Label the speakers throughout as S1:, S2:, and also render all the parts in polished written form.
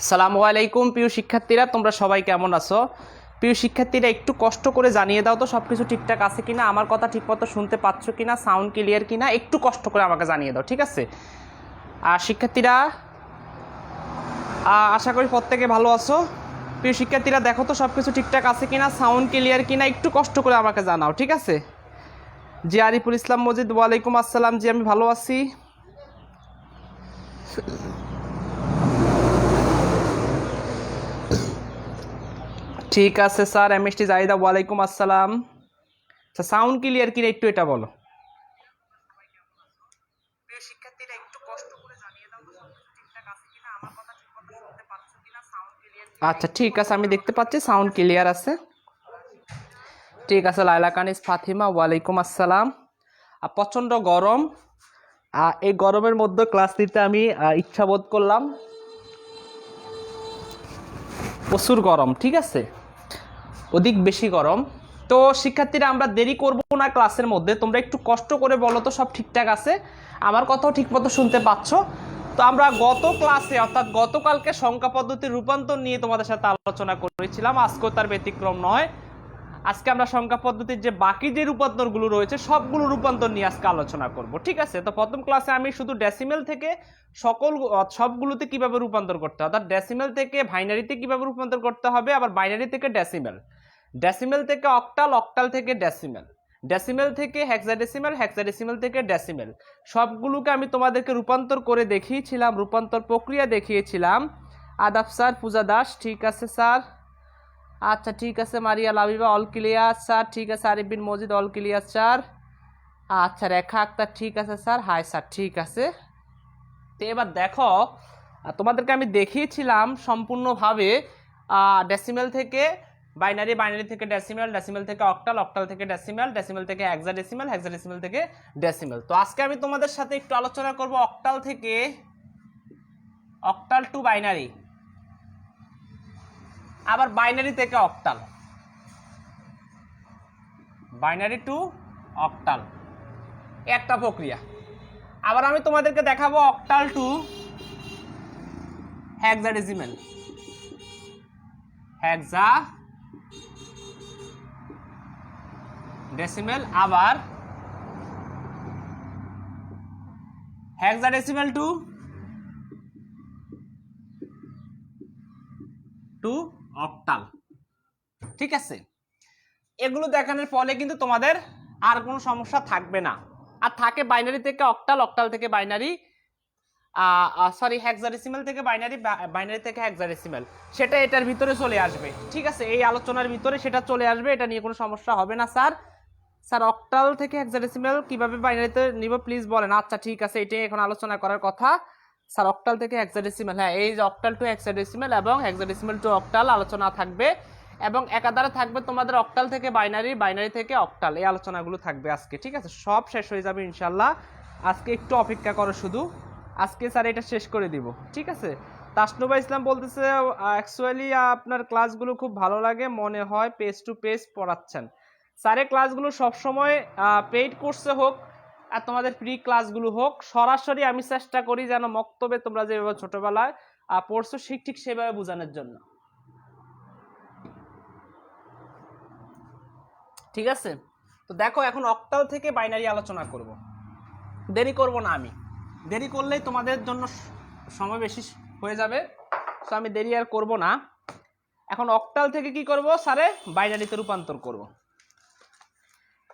S1: সালামু আলাইকুম প্রিয় শিক্ষার্থীরা, তোমরা সবাই কেমন আছো? প্রিয় শিক্ষার্থীরা, একটু কষ্ট করে জানিয়ে দাও তো সব কিছু ঠিকঠাক আছে কিনা, আমার কথা ঠিকমতো শুনতে পাচ্ছ কিনা, সাউন্ড ক্লিয়ার কিনা, একটু কষ্ট করে আমাকে জানিয়ে দাও, ঠিক আছে? আর শিক্ষার্থীরা, আশা করি প্রত্যেকে ভালো আছো। প্রিয় শিক্ষার্থীরা, দেখো তো সব কিছু ঠিকঠাক আছে কিনা, সাউন্ড ক্লিয়ার কিনা, একটু কষ্ট করে আমাকে জানাও, ঠিক আছে? জি আরিফুল ইসলাম মজিদ, ওয়ালাইকুম আসসালাম। জি আমি ভালো আছি। ঠিক আছে স্যার। এমএসটি জাহিদা, ওয়ালাইকুম আসসালাম। আচ্ছা, সাউন্ড ক্লিয়ার কিনা একটু এটা বলো। শিক্ষার্থীরা একটু কষ্ট করে জানিয়ে দাও তো সবকিছু ঠিকঠাক আছে কিনা, আমার কথা ঠিকমতো শুনতে পাচ্ছ কিনা, সাউন্ড ক্লিয়ার। আচ্ছা ঠিক আছে, আমি দেখতে পাচ্ছি সাউন্ড ক্লিয়ার আছে। ঠিক আছে। লাইলা কানিস ফাতিমা, ওয়ালাইকুম আসসালাম। প্রচণ্ড গরম, এই গরমের মধ্যে ক্লাস নিতে আমি ইচ্ছা বোধ করলাম। প্রচুর গরম, ঠিক আছে, অধিক বেশি গরম। তো শিক্ষার্থীরা, আমরা দেরি করব না ক্লাসের মধ্যে, তোমরা একটু কষ্ট করে বলো তো সব ঠিকঠাক আছে, আমার কথাও ঠিকমতো শুনতে পাচ্ছ তো? আমরা গত ক্লাসে অর্থাৎ গতকালকে সংখ্যা পদ্ধতির রূপান্তর নিয়ে তোমাদের সাথে আলোচনা করেছিলাম, আজকেও তার ব্যতিক্রম নয়। আজকে আমরা সংখ্যা পদ্ধতির যে বাকি যে রূপান্তরগুলো রয়েছে সবগুলো রূপান্তর নিয়ে আজকে আলোচনা করব, ঠিক আছে? তো প্রথম ক্লাসে আমি শুধু ডেসিমেল থেকে সবগুলোতে কিভাবে রূপান্তর করতে হয়, অর্থাৎ ডেসিমেল থেকে বাইনারিতে কিভাবে রূপান্তর করতে হবে, আবার বাইনারি থেকে ডেসিমেল, ডেসিমেল থেকে অক্টাল, অক্টাল থেকে ডেসিমেল, ডেসিমেল থেকে হেক্সাডেসিমেল, হেক্সাডেসিমেল থেকে ডেসিমেল, সবগুলোকে আমি তোমাদেরকে রূপান্তর করে দেখিয়েছিলাম, রূপান্তর প্রক্রিয়া দেখিয়েছিলাম। আদাব স্যার, পূজা দাস, ঠিক আছে স্যার। আচ্ছা ঠিক আছে। মারিয়া লাবিবা, অল ক্লিয়ার স্যার। ঠিক আছে। আরিফ বিন মজিদ, অল ক্লিয়ার স্যার। আচ্ছা রেখা আক্তার, ঠিক আছে স্যার। হাই স্যার, ঠিক আছে। তো এবার দেখো, তোমাদেরকে আমি দেখিয়েছিলাম সম্পূর্ণভাবে ডেসিমেল থেকে বাইনারি, বাইনারি থেকে ডেসিমেল, ডেসিমেল থেকে অক্টাল, অক্টাল থেকে ডেসিমেল, ডেসিমেল থেকে হেক্সাডেসিমেল, হেক্সাডেসিমেল থেকে ডেসিমেল। তো আজকে আমি তোমাদের সাথে একটু আলোচনা করব অক্টাল থেকে অক্টাল টু বাইনারি, আবার বাইনারি থেকে অক্টাল, বাইনারি টু অক্টাল, একটা প্রক্রিয়া। আবার আমি তোমাদেরকে দেখাবো অক্টাল টু হেক্সাডেসিমেল, হেক্সাডেসিমেল, আবার হেক্সাডেসিমেল টু অক্টাল, ঠিক আছে? এগুলো দেখানোর ফলে কিন্তু তোমাদের আর কোনো সমস্যা থাকবে না। আর থাকে বাইনারি থেকে অক্টাল, অক্টাল থেকে বাইনারি, সরি হেক্সাডেসিমেল থেকে বাইনারি, বাইনারি থেকে হেক্সাডেসিমেল, সেটা এটার ভিতরে চলে আসবে, ঠিক আছে? এই আলোচনার ভিতরে সেটা চলে আসবে, এটা নিয়ে কোনো সমস্যা হবে না। স্যার স্যার অক্টাল থেকে হেক্সাডেসিমেল কিভাবে বাইনারিতে নিব প্লিজ বলেন। আচ্ছা ঠিক আছে, এটাই এখন আলোচনা করার কথা। স্যার অক্টাল থেকে হেক্সাডেসিমেল, হ্যাঁ এই যে অক্টাল টু হেক্সাডেসিমেল এবং হেক্সাডেসিমেল টু অক্টাল আলোচনা থাকবে, এবং একাধারে থাকবে তোমাদের অক্টাল থেকে বাইনারি, বাইনারি থেকে অক্টাল, এই আলোচনাগুলো থাকবে আজকে, ঠিক আছে? সব শেষ হয়ে যাবে ইনশাল্লাহ। আজকে একটু অপেক্ষা করো শুধু, আজকে স্যার এটা শেষ করে দিব, ঠিক আছে? তাসনুবা ইসলাম বলতেছে অ্যাকচুয়ালি আপনার ক্লাসগুলো খুব ভালো লাগে, মনে হয় পেজ টু পেজ পড়াচ্ছেন। স্যারের ক্লাসগুলো সবসময় পেইড কোর্সে হোক আর তোমাদের ফ্রি ক্লাসগুলো হোক, সরাসরি আমি চেষ্টা করি যেন মক্তবে তোমরা যেভাবে ছোটবেলায় পড়ছো ঠিক সেভাবে বোঝানোর জন্য, ঠিক আছে? তো দেখো, এখন অক্টাল থেকে বাইনারি আলোচনা করব, দেরি করব না আমি, দেরি করলেই তোমাদের জন্য সময় বেশি হয়ে যাবে, তো আমি দেরি আর করব না। এখন অক্টাল থেকে কি করব স্যারে, বাইনারিতে রূপান্তর করব।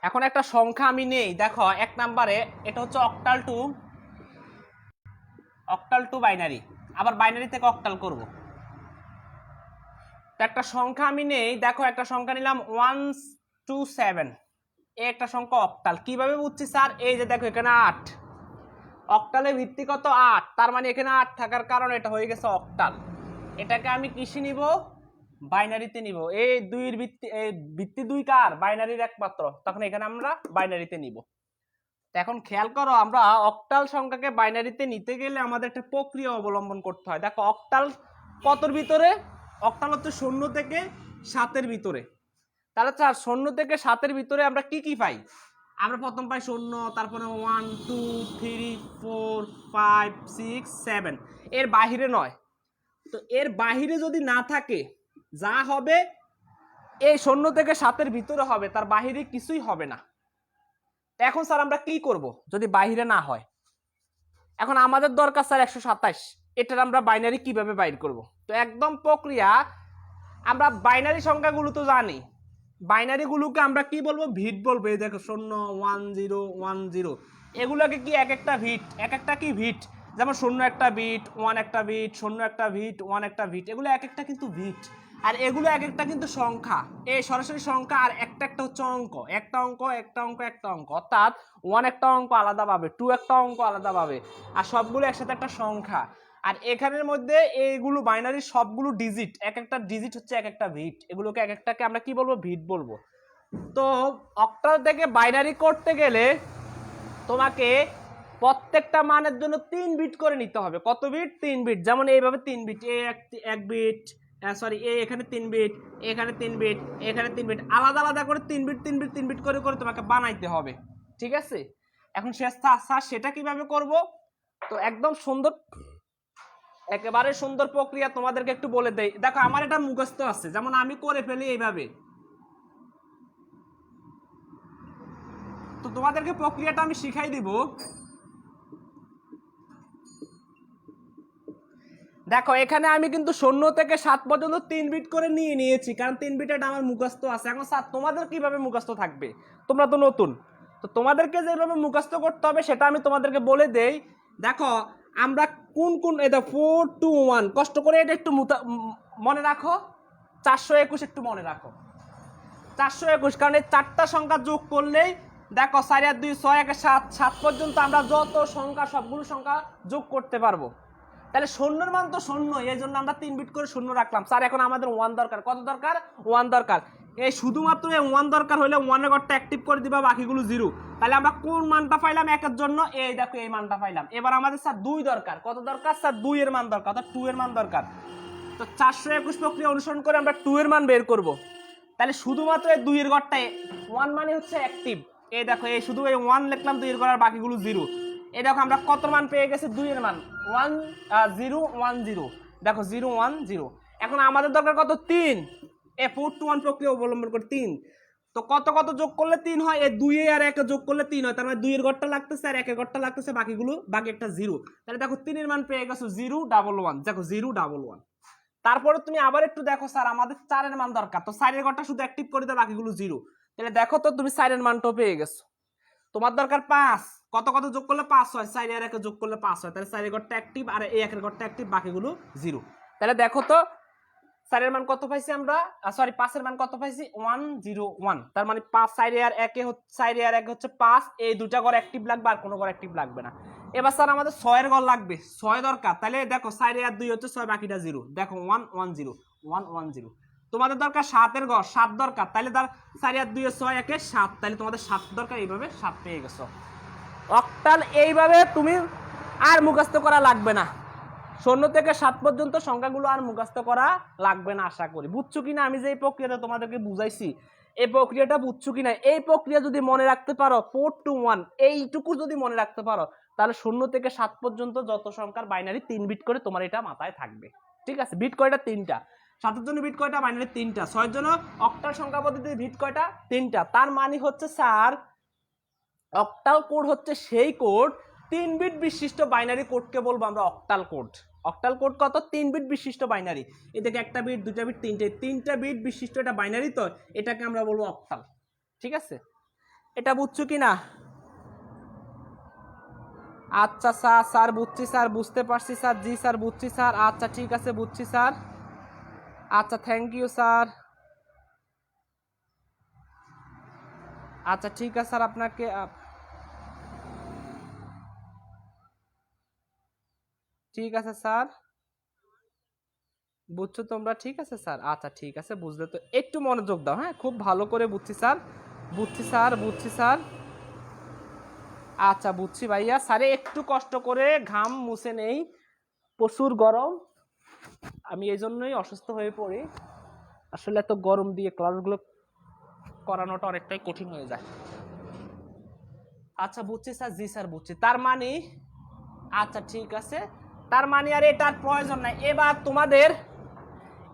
S1: এখন একটা সংখ্যা আমি নেই, দেখো এক নাম্বারে এটা হচ্ছে অক্টাল টু বাইনারি, আবার বাইনারি থেকে অক্টাল করব। তো একটা সংখ্যা আমি নেই, দেখো একটা সংখ্যা নিলাম 127, এই একটা সংখ্যা অক্টাল। কিভাবে বুঝছি স্যার? এই যে দেখো এখানে 8, অক্টালের ভিত্তি কত 8, তার মানে এখানে 8 থাকার কারণে এটা হয়ে গেছে অক্টাল। এটাকে আমি কিসে নিব? বাইনারিতে নিব। এই দুইয়ের ভিত্তি 2 কার? বাইনারির একমাত্র, তখন এখানে আমরা বাইনারিতে নিব। এখন খেয়াল করো, আমরা অক্টাল সংখ্যাকে বাইনারিতে নিতে গেলে আমাদের একটা প্রক্রিয়া অবলম্বন করতে হয়। দেখো অক্টাল কতর ভিতরে? অক্টাল হচ্ছে 0 থেকে 7 এর ভিতরে। তাহলে 0 থেকে 7 এর ভিতরে আমরা কি কি পাই? আমরা প্রথম পাই 0, তারপরে 1 2 3 4 5 6 7, এর বাহিরে নয়। তো এর বাহিরে যদি না থাকে, যা হবে এই 0 থেকে 7-এর ভিতরে হবে, তার বাহিরে কিছুই হবে না। এখন স্যার আমরা কি করব যদি বাহিরে না হয়? এখন আমাদের দরকার স্যার 127, এটার আমরা বাইনারি কিভাবে বাইর করব? তো একদম প্রক্রিয়া, আমরা বাইনারি সংখ্যাগুলো তো জানি, বাইনারি গুলোকে আমরা কি বলবো? ভিট বলবো। এই দেখো 0 1 0 1 0, এগুলোকে কি এক একটা ভিট, এক একটা কি ভিট, যেমন 0 একটা বিট, 1 একটা বিট, 0 একটা ভিট, 1 একটা ভিট, এগুলো এক একটা কিন্তু ভিট। আর এগুলো এক একটা কিন্তু সংখ্যা, এই সরাসরি সংখ্যা, আর একটা একটা হচ্ছে অঙ্ক, একটা অঙ্ক একটা অঙ্ক একটা অঙ্ক, অর্থাৎ 1 একটা অঙ্ক আলাদা পাবে, 2 একটা অঙ্ক আলাদা পাবে, আর সবগুলো একসাথে একটা সংখ্যা। আর এখানের মধ্যে এইগুলো বাইনারি সবগুলো ডিজিট, এক একটা ডিজিট হচ্ছে এক একটা ভিট, এগুলোকে এক একটাকে আমরা কি বলবো? ভিট বলবো। তো অক্টাল থেকে বাইনারি করতে গেলে তোমাকে প্রত্যেকটা মানের জন্য 3 বিট করে নিতে হবে। কত বিট? 3 বিট। যেমন এইভাবে 3 বিট, এক বিট, সরি এখানে 3 বিট, এখানে 3 বিট, এখানে 3 বিট, আলাদা আলাদা করে 3 বিট 3 বিট 3 বিট করে করে তোমাকে বানাইতে হবে। ঠিক আছে? এখন স্যার সেটা কিভাবে করব? তো একদম সুন্দর, একেবারে সুন্দর প্রক্রিয়া তোমাদেরকে একটু বলে দেই। দেখো আমার এটা মুখস্থ আছে, যেমন আমি করে ফেলি এইভাবে। তো তোমাদেরকে প্রক্রিয়াটা আমি শিখাই দিব। দেখো এখানে আমি কিন্তু 0 থেকে 7 পর্যন্ত 3 বিট করে নিয়েছি, কারণ 3 বিট এটা আমার মুখস্থ আছে। এখন স্যার তোমাদের কিভাবে মুখস্থ থাকবে? তোমরা তো নতুন, তো তোমাদেরকে যেভাবে মুখস্থ করতে হবে সেটা আমি তোমাদেরকে বলে দেই। দেখো আমরা কোন কোন, এটা 4 2 1, কষ্ট করে এটা একটু মনে রাখো। 421 একটু মনে রাখো, 421, কারণ এই 4টা সংখ্যা যোগ করলেই দেখো 4 আর 2 6 1 7, 7 পর্যন্ত আমরা যত সংখ্যা সবগুলো সংখ্যা যোগ করতে পারবো। তাহলে 0-এর মান তো 0, এই জন্য আমরা 3 বিট করে 0 রাখলাম। স্যার এখন আমাদের 1 দরকার, কত দরকার? 1 দরকার। এই শুধুমাত্র এই 1 দরকার হলে 1 এর ঘরটা অ্যাক্টিভ করে দিবা, বাকিগুলো 0। তাহলে আমরা কোন মানটা পাইলাম? 1 এর জন্য এই দেখো এই মানটা পাইলাম। এবার আমাদের স্যার 2 দরকার, কত দরকার? স্যার 2 এর মান দরকার, অর্থাৎ 2 এর মান দরকার। তো 421 প্রক্রিয়া অনুসরণ করে আমরা 2 এর মান বের করব। তাহলে শুধুমাত্র এই 2 এর ঘরটা 1 মানে হচ্ছে অ্যাক্টিভ। এই দেখো এই শুধু এই 1 লিখলাম 2 এর ঘর, আর বাকিগুলো 0। এই দেখো আমরা কত মান পেয়ে গেছি? 2 এর মান 1 0 1 0, দেখো 0 1 0। এখন আমাদের দরকার কত? 3। এই 4 to 1 প্রক্রিয়া অবলম্বন করে 3। তো কত কত যোগ করলে 3 হয়? এই 2 আর 1 যোগ করলে 3 হয়, তার মানে 2 এর ঘরটা লাগতেছে আর 1 এর ঘরটা লাগতেছে, বাকিগুলো বাকি একটা 0। তাহলে দেখো 3 এর মান পেয়ে গেছো 0 1 1, দেখো 0 1 1। তারপরে তুমি আবার একটু দেখো, স্যার আমাদের 4 এর মান দরকার, তো 4 এর ঘরটা শুধু অ্যাক্টিভ করে দাও, বাকিগুলো 0। তাহলে দেখো তো তুমি 4 এর মানটাও পেয়ে গেছো। তোমার দরকার 5, কত কত যোগ করলে 5 হয়? 4 আর 1 যোগ করলে 5 হয়, তাহলে 4 এর ঘরটা অ্যাক্টিভ আর এই 1 এর ঘরটা অ্যাক্টিভ, বাকিগুলো 0। তাহলে দেখো তো 4 এর মান কত পাইছি আমরা? সরি 5 এর মান কত পাইছি? 1 0 1। তার মানে 5 4 আর 1 হচ্ছে 4 আর 1 হচ্ছে 5, এই দুটা ঘর অ্যাক্টিভ লাগবে, আর কোনো ঘর অ্যাক্টিভ লাগবে না। এবার স্যার আমাদের 6 এর ঘর লাগবে, 6 দরকার। তাহলে দেখো 4 আর 2 হচ্ছে 6, বাকিটা 0, দেখো 1 1 0 1 1 0। তোমাদের দরকার 7 এর ঘর, 7 দরকার। তাহলে 4 আর 2 6 1 7, তাহলে তোমাদের 7 দরকার, এইভাবে 7 পেয়ে গেছো। অক্টাল এইভাবে তুমি আর মুখস্থ করা লাগবে না, 0 থেকে 7 পর্যন্ত সংখ্যাগুলো আর মুখস্থ করা লাগবে না। আশা করি বুঝছো কিনা আমি যে এই প্রক্রিয়াটা তোমাদেরকে বুঝাইছি, এই প্রক্রিয়াটা বুঝছো কিনা? এই প্রক্রিয়া যদি মনে রাখতে পারো 4 to 1, এইটুকু যদি মনে রাখতে পারো, তাহলে 0 থেকে 7 পর্যন্ত যত সংখ্যার বাইনারি 3 বিট করে তোমার এটা মাথায় থাকবে। ঠিক আছে? বিট কয়টা? 3টা। 7 এর জন্য বিট কয়টা? বাইনারি 3টা। 6 এর জন্য অক্টাল সংখ্যা পদ্ধতিতে বিট কয়টা? 3টা। তার মানে হচ্ছে স্যার অক্টাল কোড হচ্ছে সেই কোড, 3 বিট বিশিষ্ট বাইনারি কোডকে বলবো আমরা অক্টাল কোড। অক্টাল কোড কত? 3 বিট বিশিষ্ট বাইনারি। এই দেখে একটা বিট, দুটা বিট, তিনটা বিট বিশিষ্ট এটা বাইনারি, তো এটাকে আমরা বলবো অক্টাল। ঠিক আছে? এটা বুঝছো কিনা? আচ্ছা স্যার বুঝছি স্যার, বুঝতে পারছি স্যার, জি স্যার বুঝছি স্যার, আচ্ছা ঠিক আছে বুঝছি স্যার, আচ্ছা থ্যাংক ইউ স্যার, আচ্ছা ঠিক আছে স্যার, আপনাকে ঠিক আছে স্যার, বুঝছো তোমরা? ঠিক আছে স্যার, আচ্ছা ঠিক আছে, বুঝলে তো একটু মনোযোগ দাও। হ্যাঁ, খুব ভালো করে বুঝছি স্যার, বুঝছি স্যার, বুঝছি স্যার, আচ্ছা বুঝছি ভাইয়া। স্যারে একটু কষ্ট করে ঘাম মুছে নেই, প্রচুর গরম, আমি এই জন্যই অসুস্থ হয়ে পড়ি। আসলে এত গরম দিয়ে ক্লাসগুলো করানোটা অনেকটাই কঠিন হয়ে যায়। আচ্ছা বুঝছি স্যার, জি স্যার বুঝছি। তার মানে আচ্ছা ঠিক আছে, তার মানে আর এটার প্রয়োজন নাই। এবার তোমাদের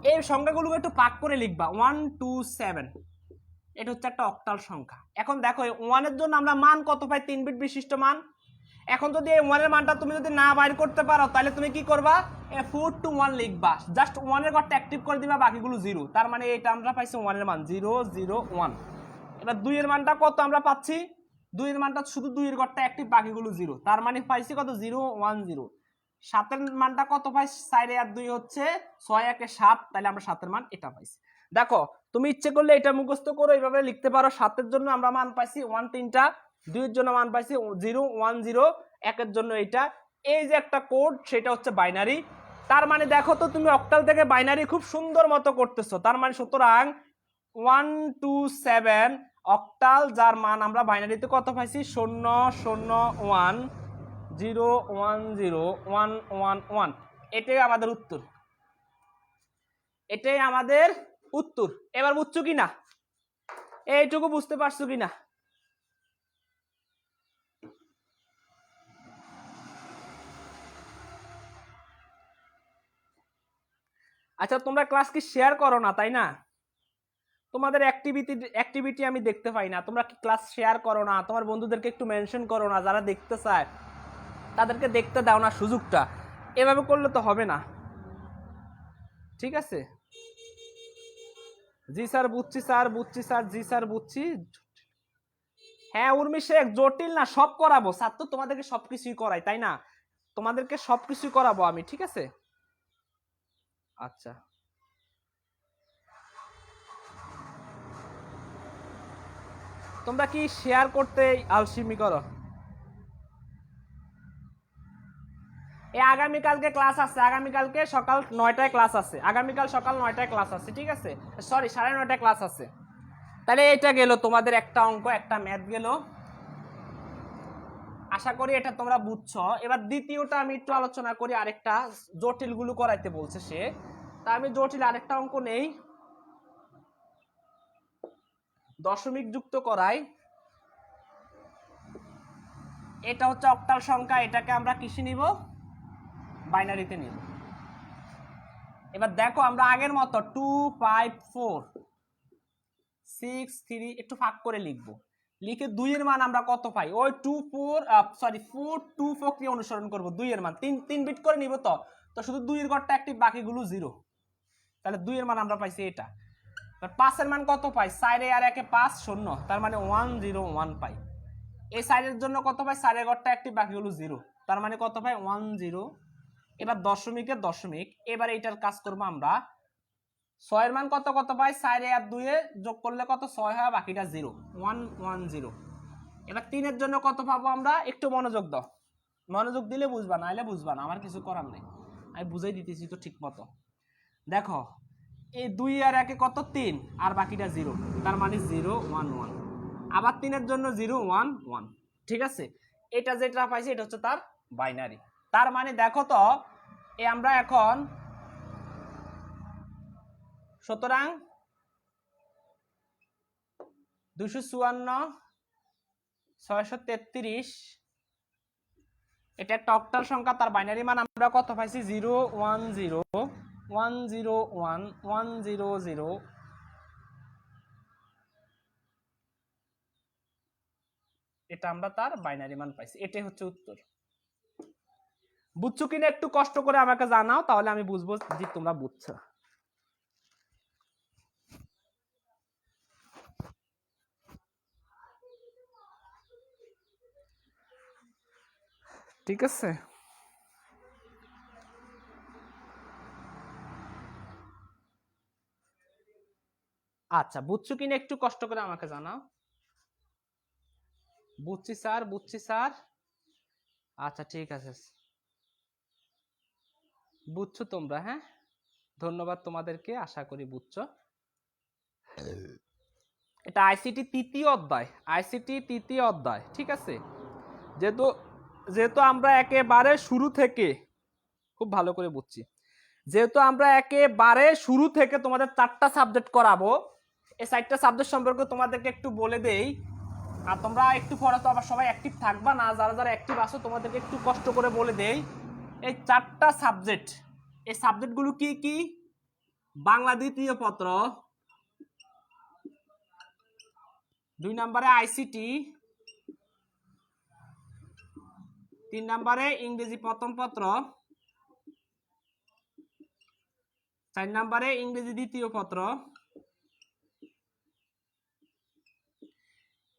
S1: এই সংখ্যাগুলোকে একটু ভাগ করে লিখবা। 127 এটা হচ্ছে একটা অক্টাল সংখ্যা। এখন দেখো এই 1 এর জন্য আমরা মান কত পাই? 3 বিট বিশিষ্ট মান। এখন যদি এই 1 এর মানটা তুমি যদি না বাইর করতে পারো তাহলে তুমি কি করবা? 4 to 1 লিখবা, জাস্ট 1 এর ঘরটা অ্যাক্টিভ করে দিবা, বাকিগুলো 0। তার মানে এটা আমরা পাইছি 1 এর মান 0 0 1। এবার 2 এর মানটা কত আমরা পাচ্ছি? 2 এর মানটা শুধু 2 এর ঘরটা অ্যাক্টিভ, বাকিগুলো 0। তার মানে পাইছি কত? 0 1 0। 7 এর মানটা কত পাই? 4 আর 2 হচ্ছে 6 1 7, তাহলে আমরা 7 এর মান এটা পাইছি। দেখো তুমি ইচ্ছে করলে এটা মুখস্থ করো, এইভাবে লিখতে পারো। 7 এর জন্য আমরা মান পাইছি 1 3টা, 2 এর জন্য মান পাইছি 0 1 0, 1 এর জন্য এটা। এই যে একটা কোড, সেটা হচ্ছে বাইনারি। তার মানে দেখো তো তুমি অক্টাল থেকে বাইনারি খুব সুন্দর মতো করতেছো। তার মানে সুতরাং 127 অক্টাল, যার মান আমরা বাইনারিতে কত পাইছি? 0 0 1 0 1 0 1 1 1। এটাই আমাদের উত্তর, এটাই আমাদের উত্তর। এবার বুঝছো কিনা? এইটুকু বুঝতে পারছো কিনা? আচ্ছা তোমরা ক্লাস কি শেয়ার করো না, তাই না? তোমাদের অ্যাক্টিভিটি আমি দেখতে পাই না। তোমরা কি ক্লাস শেয়ার করো না? তোমার বন্ধুদেরকে একটু মেনশন করো না, যারা দেখতে চায় তাদেরকে দেখতে দাও না সুযোগটা। এভাবে করলে তো হবে না, ঠিক আছে? জি স্যার বুঝছি, স্যার বুঝছি, স্যার জি স্যার বুঝছি। হ্যাঁ উর্মি শেখ, জটিল না, সব করাবো স্যার, তো তোমাদেরকে সবকিছুই করাই, তাই না? তোমাদেরকে সবকিছুই করাবো আমি, ঠিক আছে? আচ্ছা তোমরা কি শেয়ার করতে আলসিমি করো? এই আগামীকালকে ক্লাস আছে, আগামীকালকে সকাল 9টায় ক্লাস আছে, আগামীকাল সকাল 9টায় ক্লাস আছে, ঠিক আছে? সরি 9:30টায় ক্লাস আছে। তাহলে এটা গেল তোমাদের একটা অঙ্ক, একটা ম্যাথ গেল। আশা করি এটা তোমরা বুঝছো। এবার দ্বিতীয়টা আমি একটু আলোচনা করি, আরেকটা জটিল গুলো করাইতে বলছে সে। তা আমি জটিল আরেকটা অঙ্ক নেই, দশমিক যুক্ত করাই। এটা হচ্ছে অক্টাল সংখ্যা, এটাকে আমরা কিসে নিব? বাইনারিতে নিব। এবার দেখো আমরা আগের মতো 2 5 4 6 3 একটু ফাঁক করে লিখবো। লিখে 2 এর মান আমরা কত পাই? ওই 4 2 4 কে অনুসরণ করব। 2 এর মান 3 বিট করে নিব, তো শুধু 2 এর ঘরটা অ্যাক্টিভ, বাকিগুলো 0। তাহলে 2 এর মান আমরা পাইছি এটা। 5 এর মান কত পাই? 4 আর 1 5 0, তার মানে 1 0 1 পাই। এই 4 এর জন্য কত পাই? 4 এর ঘরটা অ্যাক্টিভ, বাকিগুলো 0, তার মানে কত পাই? 1 0। এবার দশমিকের দশমিক, এবার এইটার কাজ করব আমরা। 6 এর মান কত পাই? 4 আর 2 এ যোগ করলে কত? 6 হয়, বাকিটা 0 1 1 0। এবার 3 এর জন্য কত পাবো আমরা? একটু মনোযোগ দাও, মনোযোগ দিলে বুঝবা, নাইলে বুঝবা না, আমার কিছু করার নেই, আমি বুঝাই দিতেছি তো ঠিক মতো। দেখো এই 2 আর 1 কত? 3, আর বাকিটা 0, তার মানে 0 1 1। আবার 3 এর জন্য 0 1 1, ঠিক আছে? এটা যেটা পাইছি এটা হচ্ছে তার বাইনারি। তার মানে দেখো তো আমরা এখন, সুতরাং 254 633 এটা একটা অক্টাল সংখ্যা, তার বাইনারি মান আমরা কত পাইছি? 0 1 0 1 0 1 1 0 0। এটা আমরা তার বাইনারি মান পাইছি, এটাই হচ্ছে উত্তর। বুঝছো কিনা একটু কষ্ট করে আমাকে জানাও, তাহলে আমি বুঝবো যে তোমরা বুঝছো। ঠিক আছে? আচ্ছা বুঝছো কিনা একটু কষ্ট করে আমাকে জানাও। বুঝছি স্যার, বুঝছি স্যার। আচ্ছা ঠিক আছে, বুঝছো তোমরা? হ্যাঁ ধন্যবাদ তোমাদেরকে, আশা করি বুঝছো। এটা আইসিটি তৃতীয় অধ্যায়, আইসিটি তৃতীয় অধ্যায়, ঠিক আছে? যেহেতু যেহেতু আমরা একেবারে শুরু থেকে, খুব ভালো করে বুঝছি, যেহেতু আমরা একেবারে শুরু থেকে তোমাদের 4টা সাবজেক্ট করাবো, এই 4টা সাবজেক্ট সম্পর্কে তোমাদেরকে একটু বলে দেই। আর তোমরা একটু পরে তো আবার সবাই অ্যাক্টিভ থাকবা না, যারা যারা অ্যাক্টিভ আছো তোমাদেরকে একটু কষ্ট করে বলে দেই। এই 4টা সাবজেক্ট, এই সাবজেক্টগুলো কি কি? বাংলা দ্বিতীয় পত্র, 2 নম্বরে আইসিটি, 3 নম্বরে ইংরেজি প্রথম পত্র, 4 নম্বরে ইংরেজি দ্বিতীয় পত্র।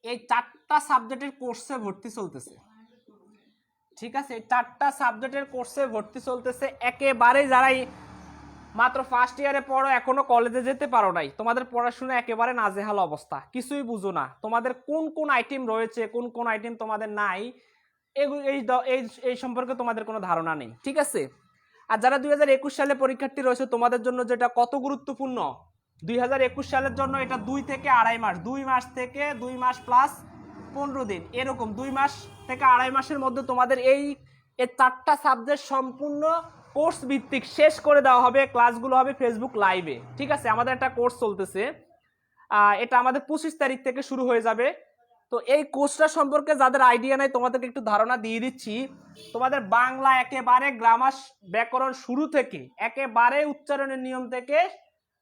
S1: এই 4টা সাবজেক্টের কোর্সে ভর্তি চলতেছে, ঠিক আছে? এই 4টা সাবজেক্টের কোর্সে ভর্তি চলতেছে। একেবারে যারাই মাত্র ফার্স্ট ইয়ারে পড়ো, এখনো কলেজে যেতে পারো নাই, তোমাদের পড়াশোনা একেবারে নাজেহাল অবস্থা, কিছুই বুঝো না, তোমাদের কোন কোন আইটেম রয়েছে, কোন কোন আইটেম তোমাদের নাই, এই সম্পর্কে তোমাদের কোনো ধারণা নেই, ঠিক আছে? আর যারা 2021 সালে পরীক্ষার্থী রয়েছে তোমাদের জন্য যেটা কত গুরুত্বপূর্ণ, 2021 সালের জন্য এটা 2 থেকে 2.5 মাস, 2 মাস থেকে 2 মাস প্লাস 15 দিন, এরকম 2 মাস থেকে 2.5 মাসের মধ্যে তোমাদের এই 4টা সাবজেক্ট সম্পূর্ণ কোর্স ভিত্তিক শেষ করে দেওয়া হবে। ক্লাসগুলো হবে ফেসবুক লাইভে, ঠিক আছে? আমাদের একটা কোর্স চলতেছে, এটা আমাদের 25 তারিখ থেকে শুরু হয়ে যাবে। তো এই কোর্সটা সম্পর্কে যাদের আইডিয়া নাই তোমাদেরকে একটু ধারণা দিয়ে দিচ্ছি। তোমাদের বাংলা একেবারে গ্রামার ব্যাকরণ শুরু থেকে একেবারে উচ্চারণের নিয়ম থেকে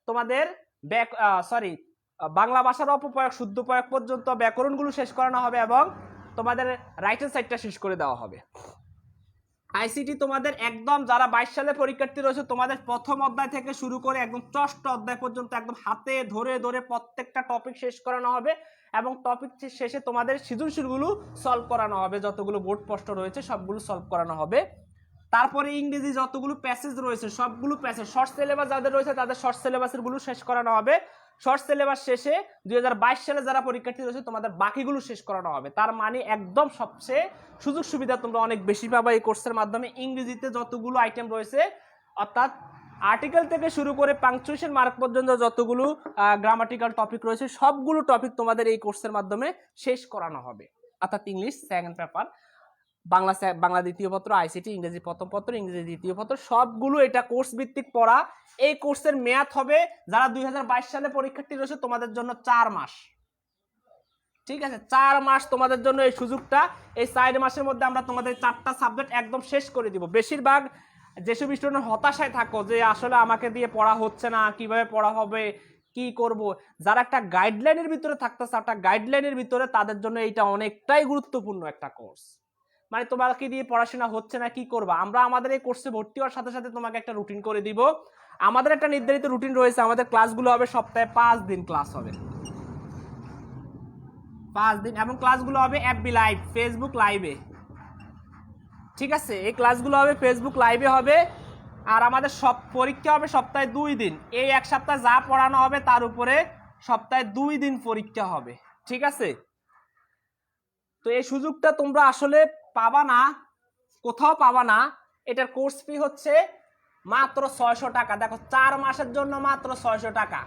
S1: তোমাদের বাংলা ভাষার অপপ্রয়োগ শুদ্ধ প্রয়োগ পর্যন্ত ব্যাকরণগুলো শেষ করানো হবে এবং তোমাদের রাইটের সাইডটা শেষ করে দেওয়া হবে। আইসিটি তোমাদের একদম যারা 22 সালে পরীক্ষার্থী রয়েছে তোমাদের প্রথম অধ্যায় থেকে শুরু করে একদম 6ষ্ঠ অধ্যায় পর্যন্ত একদম হাতে ধরে ধরে প্রত্যেকটা টপিক শেষ করানো হবে এবং টপিক শেষে তোমাদের সৃজনশীলগুলো সলভ করানো হবে, যতগুলো বোর্ড প্রশ্ন রয়েছে সবগুলো সলভ করানো হবে। তারপরে ইংরেজি যতগুলো প্যাসেজ রয়েছে সবগুলো প্যাসেজ, শর্ট সিলেবাস যাদের রয়েছে তাদের শর্ট সিলেবাসের গুলো শেষ করানো হবে। শর্ট সিলেবাস শেষে 2022 সালে যারা পরীক্ষার্থী রয়েছে তোমাদের বাকিগুলো শেষ করানো হবে। তার মানে একদম সবচেয়ে সুযোগ সুবিধা তোমরা অনেক বেশি পাবা এই কোর্সের মাধ্যমে। ইংরেজিতে যতগুলো আইটেম রয়েছে অর্থাৎ আর্টিকেল থেকে শুরু করে পাংচুয়েশন মার্ক পর্যন্ত যতগুলো গ্রামাটিক্যাল টপিক রয়েছে সবগুলো টপিক তোমাদের এই কোর্সের মাধ্যমে শেষ করানো হবে। অর্থাৎ ইংলিশ সেকেন্ড পেপার, বাংলা দ্বিতীয় পত্র, আইসিটি, ইংরেজি প্রথম পত্র, ইংরেজি দ্বিতীয় পত্র সবগুলো এটা কোর্স ভিত্তিক পড়া। এই কোর্সের মেয়াদ হবে যারা 2022 সালে পরীক্ষার্থী রয়েছে তোমাদের জন্য 4 মাস, ঠিক আছে? 4 মাস তোমাদের জন্য এই সুযোগটা। এই 4 মাসের মধ্যে আমরা তোমাদের 4টা সাবজেক্ট একদম শেষ করে দিব। বেশিরভাগ যেসব স্টুডেন্ট হতাশায় থাকো যে আসলে আমাকে দিয়ে পড়া হচ্ছে না, কিভাবে পড়া হবে, কি করব, যারা একটা গাইডলাইনের ভিতরে থাকতেছে, একটা গাইডলাইনের ভিতরে তাদের জন্য এইটা অনেকটাই গুরুত্বপূর্ণ একটা কোর্স। মানে তোমাকে দিয়ে পড়াশোনা হচ্ছে না, কি করবা? আমরা আমাদের এই কোর্সে ভর্তি হওয়ার সাথে সাথে তোমাকে একটা রুটিন করে দিব। আমাদের একটা নির্ধারিত রুটিন রয়েছে, আমাদের ক্লাসগুলো হবে সপ্তাহে 5 দিন ক্লাস হবে, 5 দিন, এবং ক্লাসগুলো হবে এফবি লাইভ, ফেসবুক লাইভে, ঠিক আছে? এই ক্লাসগুলো হবে ফেসবুক লাইভে হবে। আর আমাদের সব পরীক্ষা হবে সপ্তাহে 2 দিন। এই এক সপ্তাহ যা পড়ানো হবে তার উপরে সপ্তাহে 2 দিন পরীক্ষা হবে, ঠিক আছে? তো এই সুযোগটা তোমরা আসলে পাবা না, কোথাও পাবা না। এটার কোর্স ফি হচ্ছে মাত্র 600 টাকা। দেখো 4 মাসের জন্য মাত্র 600 টাকা।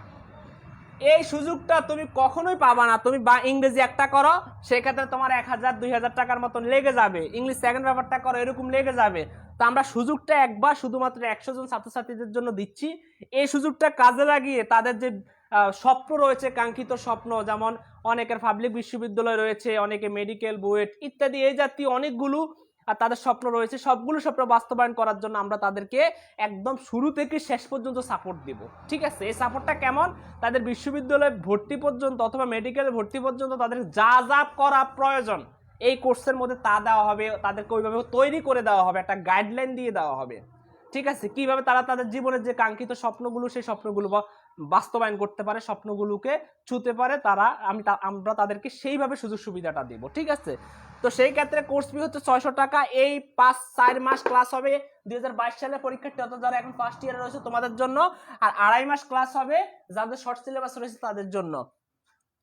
S1: এই সুযোগটা তুমি কখনোই পাবা না। তুমি বা ইংরেজি একটা করো সেক্ষেত্রে তোমার 1000-2000 টাকার মতন লেগে যাবে, ইংলিশ সেকেন্ড পেপারটা করো এরকম লেগে যাবে। তো আমরা সুযোগটা একবার শুধুমাত্র 100 জন ছাত্রছাত্রীদের জন্য দিচ্ছি। এই সুযোগটা কাজে লাগিয়ে তাদের যে স্বপ্ন রয়েছে, কাঙ্ক্ষিত স্বপ্ন, যেমন অনেকের পাবলিক বিশ্ববিদ্যালয় রয়েছে, অনেকে মেডিকেল, বুয়েট ইত্যাদি এই জাতীয় অনেকগুলো আর তাদের স্বপ্ন রয়েছে, সবগুলো স্বপ্ন বাস্তবায়ন করার জন্য আমরা তাদেরকে একদম শুরু থেকে শেষ পর্যন্ত সাপোর্ট দিব, ঠিক আছে? এই সাপোর্টটা কেমন? তাদের বিশ্ববিদ্যালয়ে ভর্তি পর্যন্ত অথবা মেডিকেলে ভর্তি পর্যন্ত তাদের যা যা করা প্রয়োজন এই কোর্সের মধ্যে তা দেওয়া হবে, তাদেরকে ওইভাবে তৈরি করে দেওয়া হবে, একটা গাইডলাইন দিয়ে দেওয়া হবে, ঠিক আছে? কিভাবে তারা তাদের জীবনের যে কাঙ্ক্ষিত স্বপ্নগুলো সেই স্বপ্নগুলো বাস্তবায়ন করতে পারে, স্বপ্নগুলোকে ছুঁতে পারে তারা, আমরা তাদেরকে সেইভাবে সুযোগ সুবিধাটা দিব, ঠিক আছে? তো সেই ক্ষেত্রে কোর্স ফি হচ্ছে 600 টাকা। এই 5-4 মাস ক্লাস হবে 2022 সালে পরীক্ষার্থী অর্থাৎ যারা এখন ফার্স্ট ইয়ারে রয়েছে তোমাদের জন্য, আর 2.5 মাস ক্লাস হবে যাদের শর্ট সিলেবাস রয়েছে তাদের জন্য।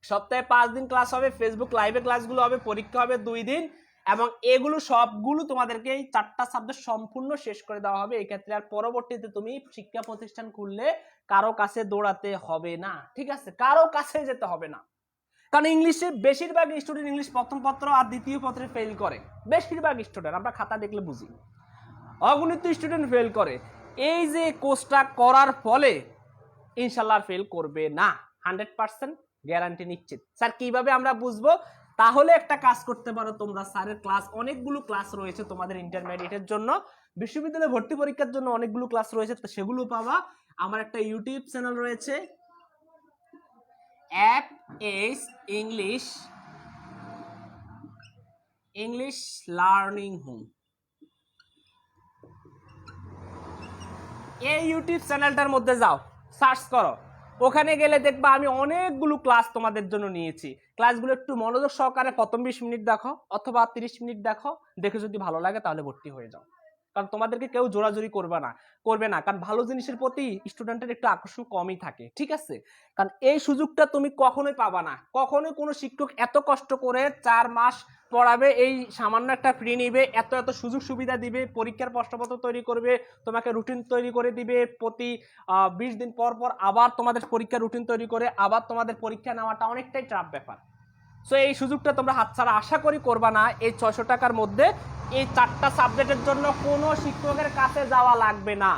S1: সপ্তাহে 5 দিন ক্লাস হবে, ফেসবুক লাইভে ক্লাসগুলো হবে, পরীক্ষা হবে 2 দিন, এবং এগুলো সবগুলো তোমাদেরকে এই 4টা সাবজেক্ট সম্পূর্ণ শেষ করে দেওয়া হবে। এই ক্ষেত্রে আর পরবর্তীতে তুমি শিক্ষা প্রতিষ্ঠান খুললে কারো কাছে দৌড়াতে হবে না, ঠিক আছে? কারো কাছে যেতে হবে না। কারণ ইংলিশে বেশিরভাগ স্টুডেন্ট ইংলিশ প্রথম পত্র আর দ্বিতীয় পত্রে ফেল করে, বেশিরভাগ স্টুডেন্ট, আমরা খাতা দেখলে বুঝি, অগণিত স্টুডেন্ট ফেল করে। এই যে কোর্সটা করার ফলে ইনশাল্লাহ ফেল করবে না, 100% গ্যারান্টি নিশ্চিত। স্যার কিভাবে আমরা বুঝবো? তাহলে একটা কাজ করতে পারো তোমরা, স্যারের ক্লাস অনেকগুলো ক্লাস রয়েছে তোমাদের ইন্টারমিডিয়েটের জন্য, বিশ্ববিদ্যালয়ে ভর্তি পরীক্ষার জন্য অনেকগুলো ক্লাস রয়েছে, তো সেগুলো পাবা। আমার একটা ইউটিউব চ্যানেল রয়েছে app S English learning home, এই ইউটিউব চ্যানেলটার মধ্যে যাও, সার্চ করো, ওখানে গেলে দেখবা আমি অনেকগুলো ক্লাস তোমাদের জন্য নিয়েছি। ক্লাসগুলো একটু মনোযোগ সহকারে প্রথম 20 মিনিট দেখো অথবা 30 মিনিট দেখো, দেখে যদি ভালো লাগে তাহলে ভর্তি হয়ে যাও। কারণ তোমাদেরকে কেউ জোরাজোরি করবে না, কারণ ভালো জিনিসের প্রতি স্টুডেন্টের একটু আকর্ষণ কমই থাকে, ঠিক আছে? কারণ এই সুযোগটা তুমি কখনোই পাবা না, কখনোই কোনো শিক্ষক এত কষ্ট করে 4 মাস পড়াবে, এই সামান্য একটা ফ্রি নিবে, এত এত সুযোগ সুবিধা দিবে, পরীক্ষার প্রশ্নপত্র তৈরি করবে, তোমাকে রুটিন তৈরি করে দিবে, প্রতি 20 দিন পর পর আবার তোমাদের পরীক্ষার রুটিন তৈরি করে আবার তোমাদের পরীক্ষা নেওয়াটা অনেকটাই টাফ ব্যাপার। সো এই সুযোগটা তোমরা হাতছাড়া আশা করি করবা না। এই 600 টাকার মধ্যে এই 4টা সাবজেক্টের জন্য কোনো শিক্ষকের কাছে যাওয়া লাগবে না।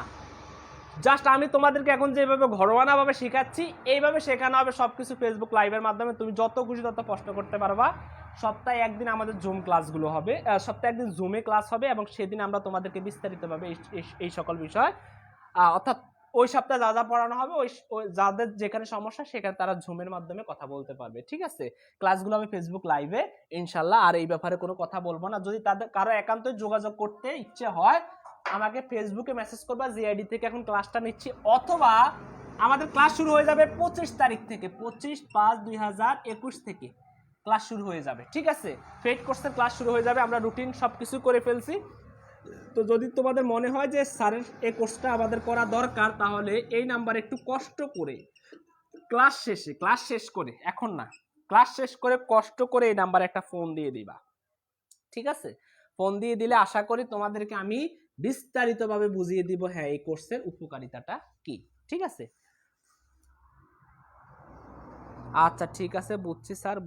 S1: জাস্ট আমি তোমাদেরকে এখন যেভাবে ঘরোয়ানাভাবে শেখাচ্ছি এইভাবে শেখানো হবে সবকিছু ফেসবুক লাইভের মাধ্যমে, তুমি যত খুশি তত প্রশ্ন করতে পারবা। সপ্তাহে একদিন আমাদের জুম ক্লাসগুলো হবে, সপ্তাহে একদিন জুমে ক্লাস হবে, এবং সেদিন আমরা তোমাদেরকে বিস্তারিতভাবে এই সকল বিষয়, অর্থাৎ ওই সপ্তাহে যা যা পড়ানো হবে ওই যাদের যেখানে সমস্যা সেখানে তারা জুমের মাধ্যমে কথা বলতে পারবে, ঠিক আছে? ক্লাসগুলো আমি ফেসবুক লাইভে ইনশাল্লাহ, আর এই ব্যাপারে কোনো কথা বলবো না। যদি তাদের কারো একান্তই যোগাযোগ করতে ইচ্ছে হয় আমাকে ফেসবুকে মেসেজ করবা, জিআইডি থেকে এখন ক্লাসটা নিচ্ছি, অথবা আমাদের ক্লাস শুরু হয়ে যাবে 25 তারিখ থেকে, 25/5/2021 থেকে ক্লাস শুরু হয়ে যাবে, ঠিক আছে? পেইড কোর্সের ক্লাস শুরু হয়ে যাবে, আমরা রুটিন সবকিছু করে ফেলছি। তো যদি তোমাদের মনে হয় যে স্যারের এই কোর্সটা আমাদের করা দরকার, তাহলে এই নাম্বারে একটু কষ্ট করে ক্লাস শেষ করে, এখন না, ক্লাস শেষ করে কষ্ট করে এই নাম্বারে একটা ফোন দিয়ে দিবা, ঠিক আছে? ফোন দিয়ে দিলে আশা করি তোমাদেরকে আমি বিস্তারিতভাবে বুঝিয়ে দিব হ্যাঁ এই কোর্সের উপকারিতাটা কি, ঠিক আছে? আচ্ছা ঠিক আছে, বুঝছি স্যার।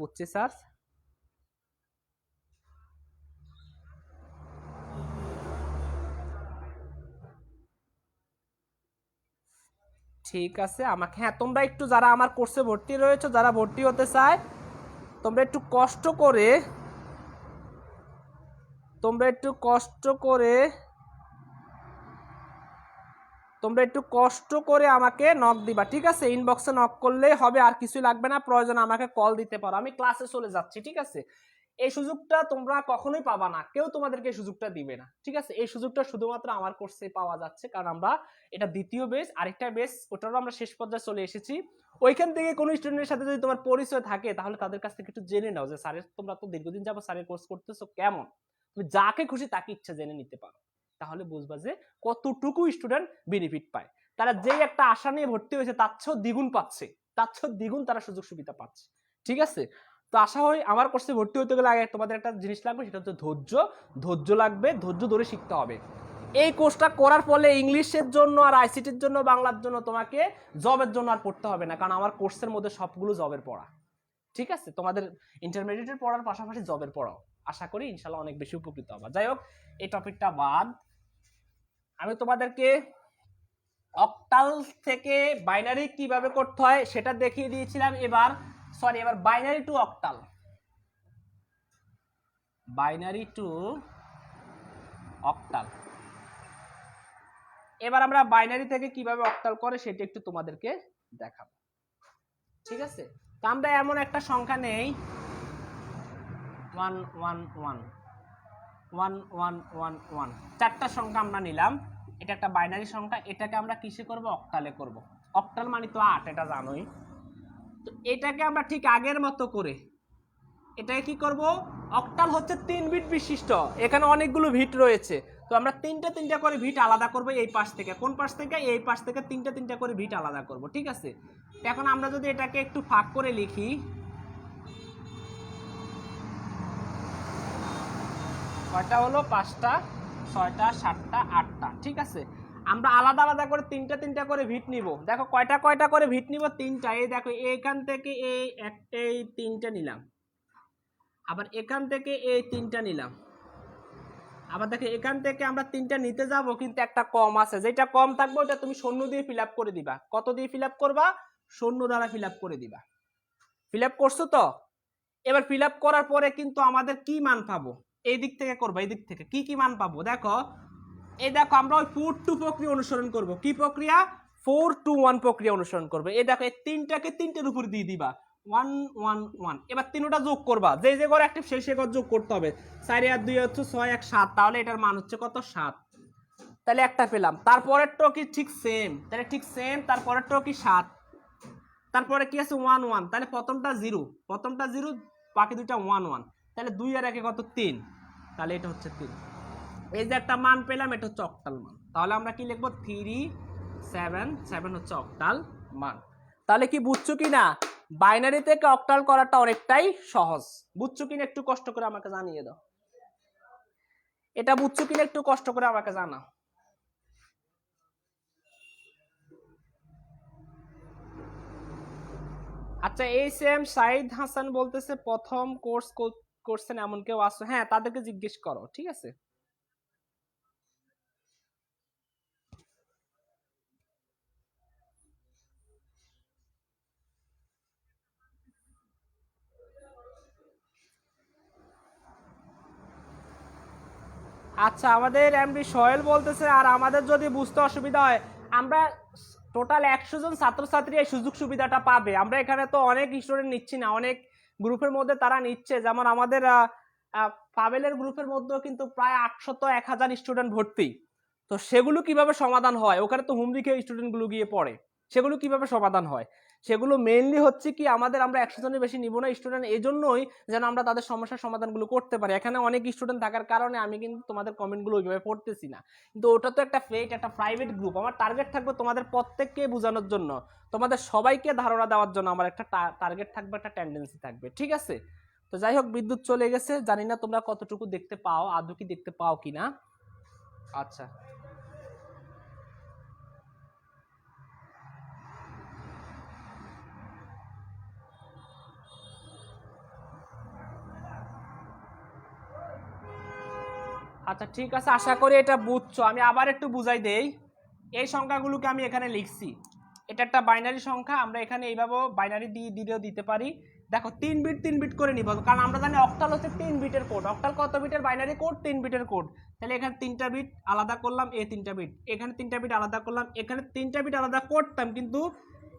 S1: ঠিক আছে, আমাকে হ্যাঁ তোমরা একটু যারা আমার কোর্সে ভর্তি রয়েছে, যারা ভর্তি হতে চায়, তোমরা একটু কষ্ট করে আমাকে নক দিবা, ঠিক আছে? ইনবক্সে নক করলেই হবে, আর কিছু লাগবে না, প্রয়োজন আমাকে কল দিতে পারো, আমি ক্লাসে চলে যাচ্ছি, ঠিক আছে? এই সুযোগটা তোমরা কখনোই পাবা না, কেউ তোমাদেরকে এই সুযোগটা দিবে না, ঠিক আছে? এই সুযোগটা শুধুমাত্র আমার কোর্সে পাওয়া যাচ্ছে, কারণ আমরা এটা দ্বিতীয় বেস, আরেকটা বেস ওটারও আমরা শেষ পর্যায়ে চলে এসেছি। ওইখান থেকে কোনো স্টুডেন্টের সাথে যদি তোমার পরিচয় থাকে তাহলে তাদের কাছ থেকে একটু জেনে নাও যে স্যারের, তোমরা তো দীর্ঘদিন যাবো স্যারের কোর্স করতেছো, কেমন, তুমি যাকে খুশি তাকে ইচ্ছা জেনে নিতে পারো, তাহলে বুঝবা যে কতটুকু স্টুডেন্ট বেনিফিট পায়। তারা যেই একটা আশা নিয়ে ভর্তি হয়েছে তার চেয়েও দ্বিগুণ পাচ্ছে, তার চেয়েও দ্বিগুণ তারা সুযোগ সুবিধা পাচ্ছে, ঠিক আছে? তো আশা হয় আমার কোর্সে ভর্তি হতে গেলে আগে তোমাদের একটা জিনিস লাগবে, সেটা হচ্ছে ধৈর্য লাগবে, ধৈর্য ধরে শিখতে হবে। এই কোর্সটা করার ফলে ইংলিশের জন্য আর আইসিটির জন্য বাংলার জন্য তোমাকে জবের জন্য আর পড়তে হবে না, কারণ আমার কোর্সের মধ্যে সবগুলো জবের পড়া, ঠিক আছে? তোমাদের ইন্টারমিডিয়েটের পড়ার পাশাপাশি জবের পড়াও, আশা করি ইনশাল্লাহ অনেক বেশি উপকৃত হবে। যাই হোক, এই টপিকটা বাদ, আমি তোমাদেরকে অক্টাল থেকে বাইনারি কিভাবে করতে হয় সেটা দেখিয়ে দিয়েছিলাম। এবার বাইনারি টু অক্টাল, এবার আমরা বাইনারি থেকে কিভাবে অক্টাল করে সেটা একটু তোমাদেরকে দেখাবো, ঠিক আছে? তো আমরা এমন একটা সংখ্যা নেই 1111111, 4টা সংখ্যা আমরা নিলাম, এটা একটা বাইনারি সংখ্যা, এটাকে আমরা কিসে করব, অক্টালে করব। অক্টাল মানে তো 8, এটা জানোই। তো এটাকে আমরা ঠিক আগের মতো করে এটাকে কি করব, অক্টাল হচ্ছে 3 বিট বিশিষ্ট, এখানে অনেকগুলো বিট রয়েছে, তো আমরা তিনটা করে বিট আলাদা করব, এই পাশ থেকে, কোন পাশ থেকে, এই পাশ থেকে তিনটা করে বিট আলাদা করব, ঠিক আছে? এখন আমরা যদি এটাকে একটু ফাঁক করে লিখি, কয়টা হলো, 5টা 6টা 7টা 8টা, ঠিক আছে? আমরা আলাদা আলাদা করে তিনটা করে ভিট নিব, দেখো কয়টা করে ভিট নিব, 3টা। এই দেখো এইখান থেকে এই 3টা নিলাম, আবার এখান থেকে এই 3টা নিলাম, আবার দেখো এখান থেকে আমরা 3টা নিতে যাব, কিন্তু একটা কম আছে, যেটা কম থাকবে ওটা তুমি শূন্য দিয়ে ফিল আপ করে দিবা। কত দিয়ে ফিল আপ করবা, শূন্য দ্বারা ফিল আপ করে দিবা। ফিল আপ করছো তো? এবার ফিল আপ করার পরে কিন্তু আমাদের কি মান পাবো, এই দিক থেকে করবো, এই দিক থেকে কি মান পাবো দেখো। এই দেখো আমরা ওই 4-2 প্রক্রিয়া অনুসরণ করব। কি প্রক্রিয়া? 4-2-1 প্রক্রিয়া অনুসরণ করবে। এই দেখো এই তিনটাকে তিনটের উপর দিয়ে দিবা 1 1 1। এবার তিনটা যোগ করবা, যে যে ঘর অ্যাক্টিভ সেই ঘর যোগ করতে হবে। 4 আর 2 হচ্ছে 6 1 7, তাহলে এটার মান হচ্ছে কত? 7। তাহলে একটা পেলাম। তারপরেরটাও কি ঠিক সেম? তাহলে ঠিক সেম। তারপরেরটাও কি 7। তারপরে কি আছে? 1 1। তাহলে প্রথমটা 0, বাকি দুইটা 1 1। তাহলে 2 আর 1 কত? 3। তাহলে এটা হচ্ছে 3। এই যে একটা মান পেলাম, এটা হচ্ছে অক্টাল মান। তাহলে আমরা কি লিখবো? 377 হচ্ছে অক্টাল মান। তাহলে কি বুঝছো কি না? বাইনারি থেকে অক্টাল করাটা অনেকটাই সহজ। বুঝছো কিনা একটু কষ্ট করে আমাকে জানিয়ে দাও। এটা বুঝছো কিনা একটু কষ্ট করে আমাকে জানাও। আচ্ছা, এই সেম সাইদ হাসান বলতেছে প্রথম কোর্স করছেন এমন কেউ আছে? হ্যাঁ, তাদেরকে জিজ্ঞেস করো, ঠিক আছে। আচ্ছা, আমাদের এমডি সোহেল বলতেছে আর আমাদের যদি বুঝতে অসুবিধা হয়, আমরা টোটাল 100 জন ছাত্রছাত্রী এই সুযোগ সুবিধাটা পাবে। আমরা এখানে তো অনেক স্টুডেন্ট নিচ্ছি না, অনেক গ্রুপের মধ্যে তারা নিচ্ছে। যেমন আমাদের পাবেলের গ্রুপের মধ্যেও কিন্তু প্রায় 800-1000 স্টুডেন্ট ভর্তি। তো সেগুলো কিভাবে সমাধান হয়? ওখানে তো হুমড়ি খেয়ে স্টুডেন্টগুলো গিয়ে পড়ে। সেগুলো কিভাবে সমাধান হয়? সেগুলো মেইনলি হচ্ছে কি আমাদের আমরা 100 জনের বেশি নিব না স্টুডেন্ট, এই জন্যই যেন আমরা তাদের সমস্যার সমাধানগুলো করতে পারি। এখানে অনেক স্টুডেন্ট থাকার কারণে আমি কিন্তু তোমাদের কমেন্টগুলো ওইভাবে পড়তেছি না, কিন্তু ওটা তো একটা ফেক, একটা প্রাইভেট গ্রুপ। আমার টার্গেট থাকবে তোমাদের প্রত্যেককে বোঝানোর জন্য, তোমাদের সবাইকে ধারণা দেওয়ার জন্য আমার একটা টার্গেট থাকবে, একটা টেন্ডেন্সি থাকবে, ঠিক আছে। তো যাই হোক, বিদ্যুৎ চলে গেছে, জানি না তোমরা কতটুকু দেখতে পাও, আদৌ কি দেখতে পাও কিনা। আচ্ছা, আচ্ছা ঠিক আছে, আশা করি এটা বুঝছো। আমি আবার একটু বুঝাই দেই। এই সংখ্যাগুলোকে আমি এখানে লিখছি, এটা একটা বাইনারি সংখ্যা। আমরা এখানে এইভাবে বাইনারি দিয়েও দিতে পারি। দেখো 3 বিট 3 বিট করে নিব, কারণ আমরা জানি অক্টাল হচ্ছে 3 বিটের কোড। অক্টাল কত বিটের বাইনারি কোড? 3 বিটের কোড। তাহলে এখানে 3টা বিট আলাদা করলাম, এই 3টা বিট, এখানে 3টা বিট আলাদা করলাম, এখানে 3টা বিট আলাদা করতাম, কিন্তু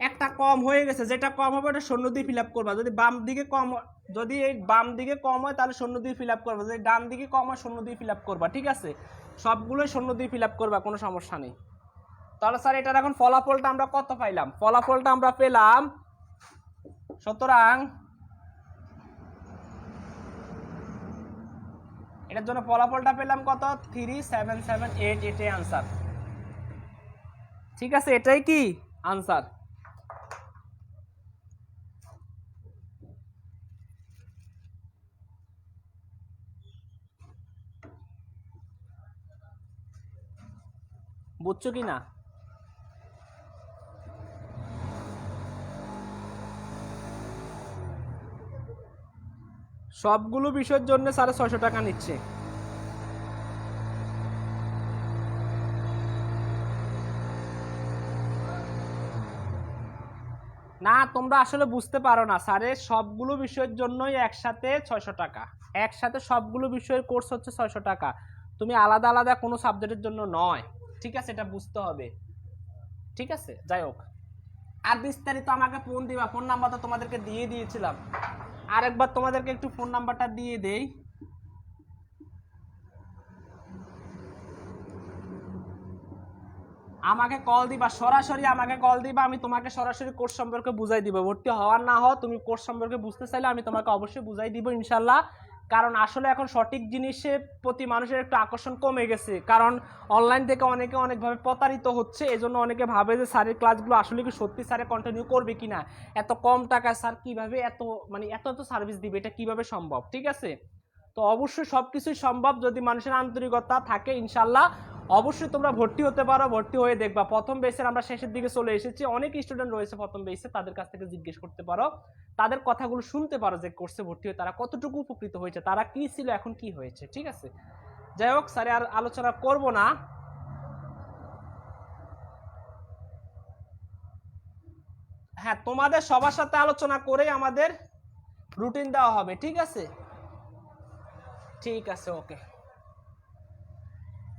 S1: একটা কম হয়ে গেছে। যেটা কম হবে ওটা শূন্য দিয়ে ফিল আপ করবা। যদি বাম দিকে কম, যদি এই বাম দিকে কম হয় তাহলে শূন্য দিয়ে ফিল আপ করবা, যদি ডান দিকে কম হয় শূন্য দিয়ে ফিল আপ করবা, ঠিক আছে। সবগুলোই শূন্য দিয়ে ফিল আপ করবা, কোনো সমস্যা নেই। তাহলে স্যার এটার এখন ফলাফলটা আমরা কত পাইলাম? ফলাফলটা আমরা পেলাম, সুতরাং এটার জন্য ফলাফলটা পেলাম কত? 3778, এটাই আনসার, ঠিক আছে। এটাই কি আনসার। বুঝছো কি না? সবগুলো বিষয়ের জন্য 650 টাকা নিচ্ছে। না, তোমরা আসলে বুঝতে পারো না। স্যারের সবগুলো বিষয়ের জন্যই একসাথে 600 টাকা। একসাথে সবগুলো বিষয়ের কোর্স হচ্ছে 600 টাকা। তুমি আলাদা আলাদা কোনো সাবজেক্টের জন্য নয়, ঠিক আছে, এটা বুঝতে হবে, ঠিক আছে। যাই হোক, আর বিস্তারিত আমাকে ফোন দিবা। ফোন নাম্বার তো তোমাদেরকে দিয়ে দিয়েছিলাম, আরেকবার তোমাদেরকে একটু ফোন নাম্বারটা দিয়ে দেই। আমাকে কল দিবা, সরাসরি আমাকে কল দিবা, আমি তোমাকে সরাসরি কোর্স সম্পর্কে বুঝাই দিব। ভর্তি হওয়ার না হও, তুমি কোর্স সম্পর্কে বুঝতে চাইলে আমি তোমাকে অবশ্যই বুঝাই দিব ইনশাল্লাহ। কারণ আসলে এখন সঠিক জিনিসের প্রতি মানুষের একটু আকর্ষণ কমে গেছে, কারণ অনলাইন থেকে অনেকে অনেকভাবে প্রতারিত হচ্ছে। এই জন্য অনেকে ভাবে যে স্যারের ক্লাসগুলো আসলে কি সত্যি স্যারে কন্টিনিউ করবে কিনা, এত কম টাকায় স্যার কিভাবে এত এত সার্ভিস দিবে, এটা কিভাবে সম্ভব, ঠিক আছে। তো অবশ্যই সবকিছুই সম্ভব যদি মানুষের আন্তরিকতা থাকে, ইনশাল্লাহ অবশ্যই তোমরা ভর্তি হতে পারো। ভর্তি হয়ে দেখবা, প্রথম বেসের আমরা শেষের দিকে চলে এসেছি। অনেক স্টুডেন্ট রয়েছে প্রথম বেসে, তাদের কাছ থেকে জিজ্ঞেস করতে পারো, তাদের কথাগুলো শুনতে পারো যে কোর্সে ভর্তি হয়ে তারা কতটুকু উপকৃত হয়েছে, তারা কি ছিল এখন কি হয়েছে, ঠিক আছে। যাই হোক, স্যারে আর আলোচনা করব না। হ্যাঁ, তোমাদের সবার সাথে আলোচনা করে আমাদের রুটিন দেওয়া হবে, ঠিক আছে? ঠিক আছে, ওকে।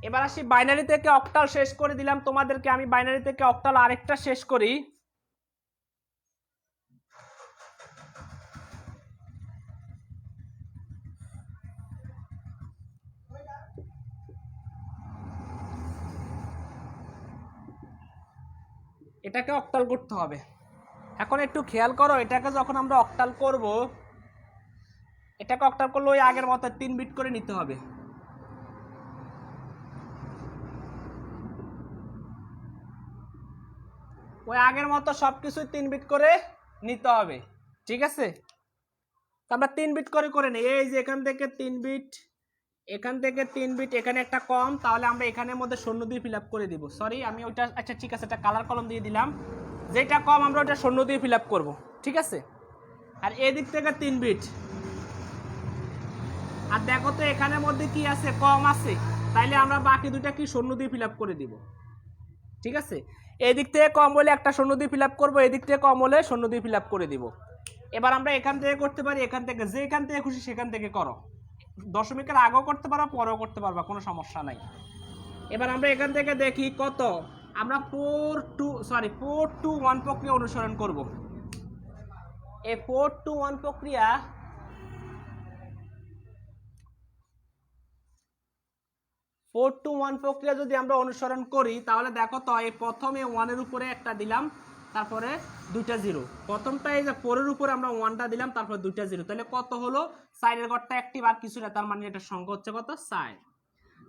S1: এবার আসি বাইনারি থেকে অক্টাল শেষ করে দিলাম তোমাদেরকে, আমি বাইনারি থেকে অক্টাল আরেকটা শেষ করি। এটাকে অক্টাল করতে হবে। এখন একটু খেয়াল করো, এটাকে যখন আমরা অক্টাল করব, এটাকে অক্টাল করলে ওই আগের মতো 3 বিট করে নিতে হবে। ওই আগের মতো সবকিছু 3 বিট করে নিতে হবে, ঠিক আছে? আমরা 3 বিট করে করে নেই। এই যে এখান থেকে 3 বিট, এখান থেকে 3 বিট, এখানে একটা কম, তাহলে আমরা এখানের মধ্যে শূন্য দিয়ে ফিল আপ করে দিব। সরি, আমি ওইটা, আচ্ছা ঠিক আছে, একটা কালার কলম দিয়ে দিলাম। যেটা কম আমরা ওটা শূন্য দিয়ে ফিল আপ করবো, ঠিক আছে? আর এদিক থেকে 3 বিট, আর দেখো তো এখানের মধ্যে কি আছে, কম আছে, তাইলে আমরা বাকি দুইটা কি শূন্য দিয়ে ফিল আপ করে দিব, ঠিক আছে? এদিক থেকে কম হলে একটা শূন্য দিয়ে ফিল আপ করবো, এদিক থেকে কম হলে শূন্য দিয়ে ফিল আপ করে দিব। এবার আমরা এখান থেকে করতে পারি, এখান থেকে, যেখান থেকে খুশি সেখান থেকে করো। দশমিকের আগেও করতে পারো, পরেও করতে পারবা, কোনো সমস্যা নাই। এবার আমরা এখান থেকে দেখি কত, আমরা 4 to 1 প্রক্রিয়া অনুসরণ করব। এই 4 to 1 প্রক্রিয়া, 4 to 1 প্রক্রিয়া যদি আমরা অনুসরণ করি, তাহলে দেখো তো এই প্রথমে 1 এর উপরে একটা দিলাম, তারপরে দুইটা জিরো। প্রথমটা এই যে 4 এর উপরে আমরা 1টা দিলাম, তারপরে দুইটা জিরো, তাহলে কত হলো? 4 এর ঘরটা অ্যাক্টিভ আর কিছু না, তার মানে এটা সংখ্যা হচ্ছে কত? 4।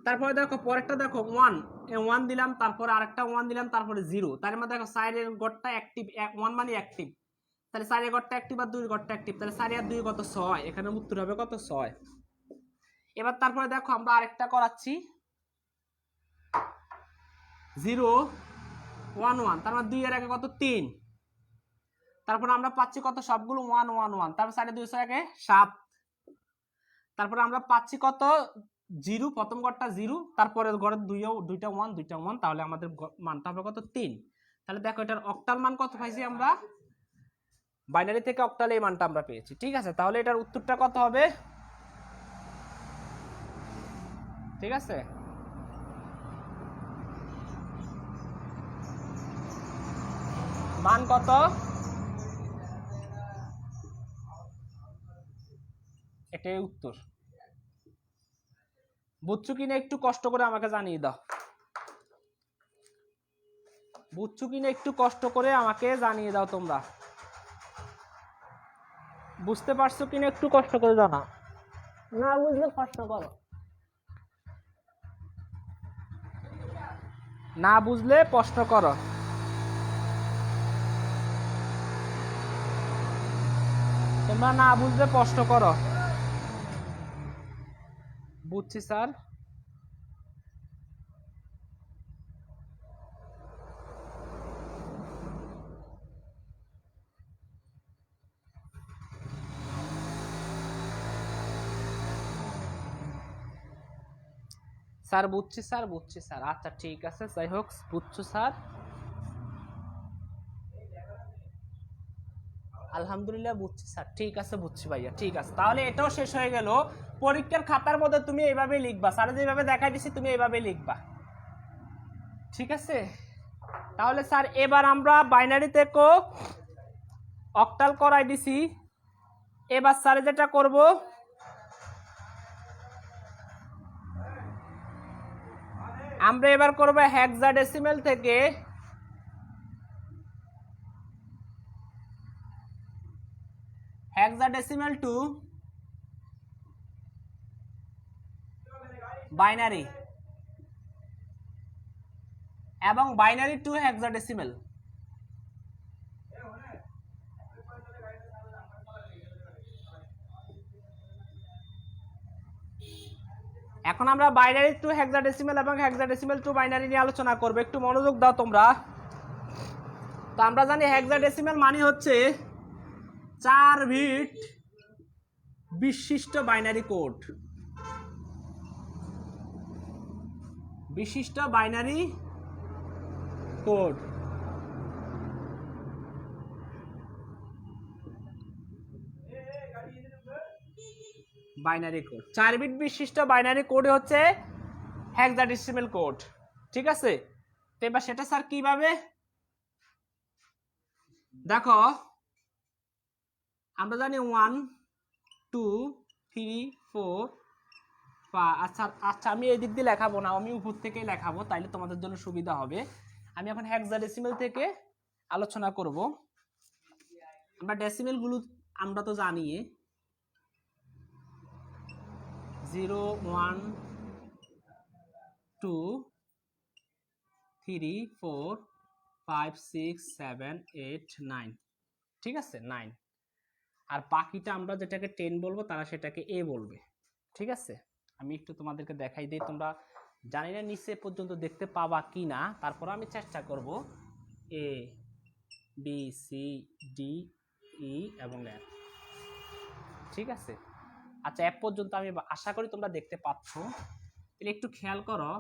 S1: তারপরে দেখো পরেরটা, দেখো 1, এই 1 দিলাম, তারপরে আরেকটা 1 দিলাম, তারপরে 0, তার মানে দেখো 4 এর ঘরটা অ্যাক্টিভ, 1 মানে অ্যাক্টিভ, তাহলে 4 এর ঘরটা অ্যাক্টিভ আর 2 এর ঘরটা অ্যাক্টিভ, তাহলে 4 আর 2 কত? 6। এখানে উত্তর হবে কত? 6। এবার তারপরে দেখো আমরা আরেকটা করাচ্ছি, 0 1 1, তার মানে 2 এর আগে কত? 3। তারপরে আমরা পাচ্ছি কত? সবগুলো 1 1 1, তারপর 4 2 আগে 7। তারপরে আমরা পাচ্ছি কত? 0, প্রথম ঘরটা 0, তারপরে ঘরের দুইটা 1, তাহলে আমাদের মানটা হবে কত? 3। তাহলে দেখো এটার অক্টাল মান কত পাইছি আমরা? বাইনারি থেকে অক্টালে এই মানটা আমরা পেয়েছি, ঠিক আছে? তাহলে এটার উত্তরটা কত হবে? ঠিক আছে, মান কত? এটাই উত্তর। বুঝছো কিনা একটু কষ্ট করে আমাকে জানিয়ে দাও। বুঝছো কিনা একটু কষ্ট করে আমাকে জানিয়ে দাও তোমরা। বুঝতে পারছো কিনা একটু কষ্ট করে জানা, না বুঝলে প্রশ্ন করো, না বুঝলে প্রশ্ন করো। তোমরা না বুঝলে প্রশ্ন করো। বুঝছি স্যার। স্যার বুঝছি স্যার, বুঝছি স্যার, আচ্ছা ঠিক আছে, যাই হোক, বুঝছো স্যার? আলহামদুলিল্লাহ বুঝছি স্যার, ঠিক আছে, বুঝছি ভাইয়া, ঠিক আছে। তাহলে এটাও শেষ হয়ে গেল। পরীক্ষার খাতার মধ্যে তুমি এইভাবে লিখবা, স্যার যেভাবে দেখাই দিছি তুমি এইভাবে লিখবা, ঠিক আছে? তাহলে স্যার এবার আমরা বাইনারি থেকেও অক্টাল করাই দিছি। এবার স্যার যেটা করব, আমরা এবার করব হেক্সাডেসিমেল থেকে হেক্সাডেসিমেল টু বাইনারি এবং বাইনারি টু হেক্সাডেসিমেল। এখন আমরা বাইনারি টু হেক্সাডেসিমেল এবং হেক্সাডেসিমেল টু বাইনারি নিয়ে আলোচনা করব, একটু মনোযোগ দাও তোমরা। তো আমরা জানি হেক্সাডেসিমেল মানে হচ্ছে 4 বিট বিশিষ্ট বাইনারি কোড, বিশিষ্ট binary code. Binary code, 4 bit বিশিষ্ট বাইনারি কোড হচ্ছে হেক্সাডেসিমাল কোড, ঠিক আছে। তো এবার সেটা স্যার কিভাবে, দেখো আমরা জানি 1 2 3 4 আচ্ছা আচ্ছা, আমি এই দিক দিয়ে লেখাবো না, আমি উপর থেকেই লেখাবো, তাইলে তোমাদের জন্য সুবিধা হবে। আমি এখন হেক্সাডেসিমাল থেকে আলোচনা করব। আমরা ডেসিমেল গুলো আমরা তো জানি 0 1 2 3 4 5 6 7 8 9, ঠিক আছে 9। আর বাকিটা আমরা যেটাকে 10 বলবো তারা সেটাকে এ বলবে, ঠিক আছে। আমি একটু তোমাদেরকে দেখাই দিই, তোমরা জানি না নিচে পর্যন্ত দেখতে পাবা কি না, তারপর আমি চেষ্টা করব। এ বি সি ডি ই এবং এফ, ঠিক আছে। আচ্ছা এফ পর্যন্ত আমি আশা করি তোমরা দেখতে পাচ্ছ। তাহলে একটু খেয়াল করো,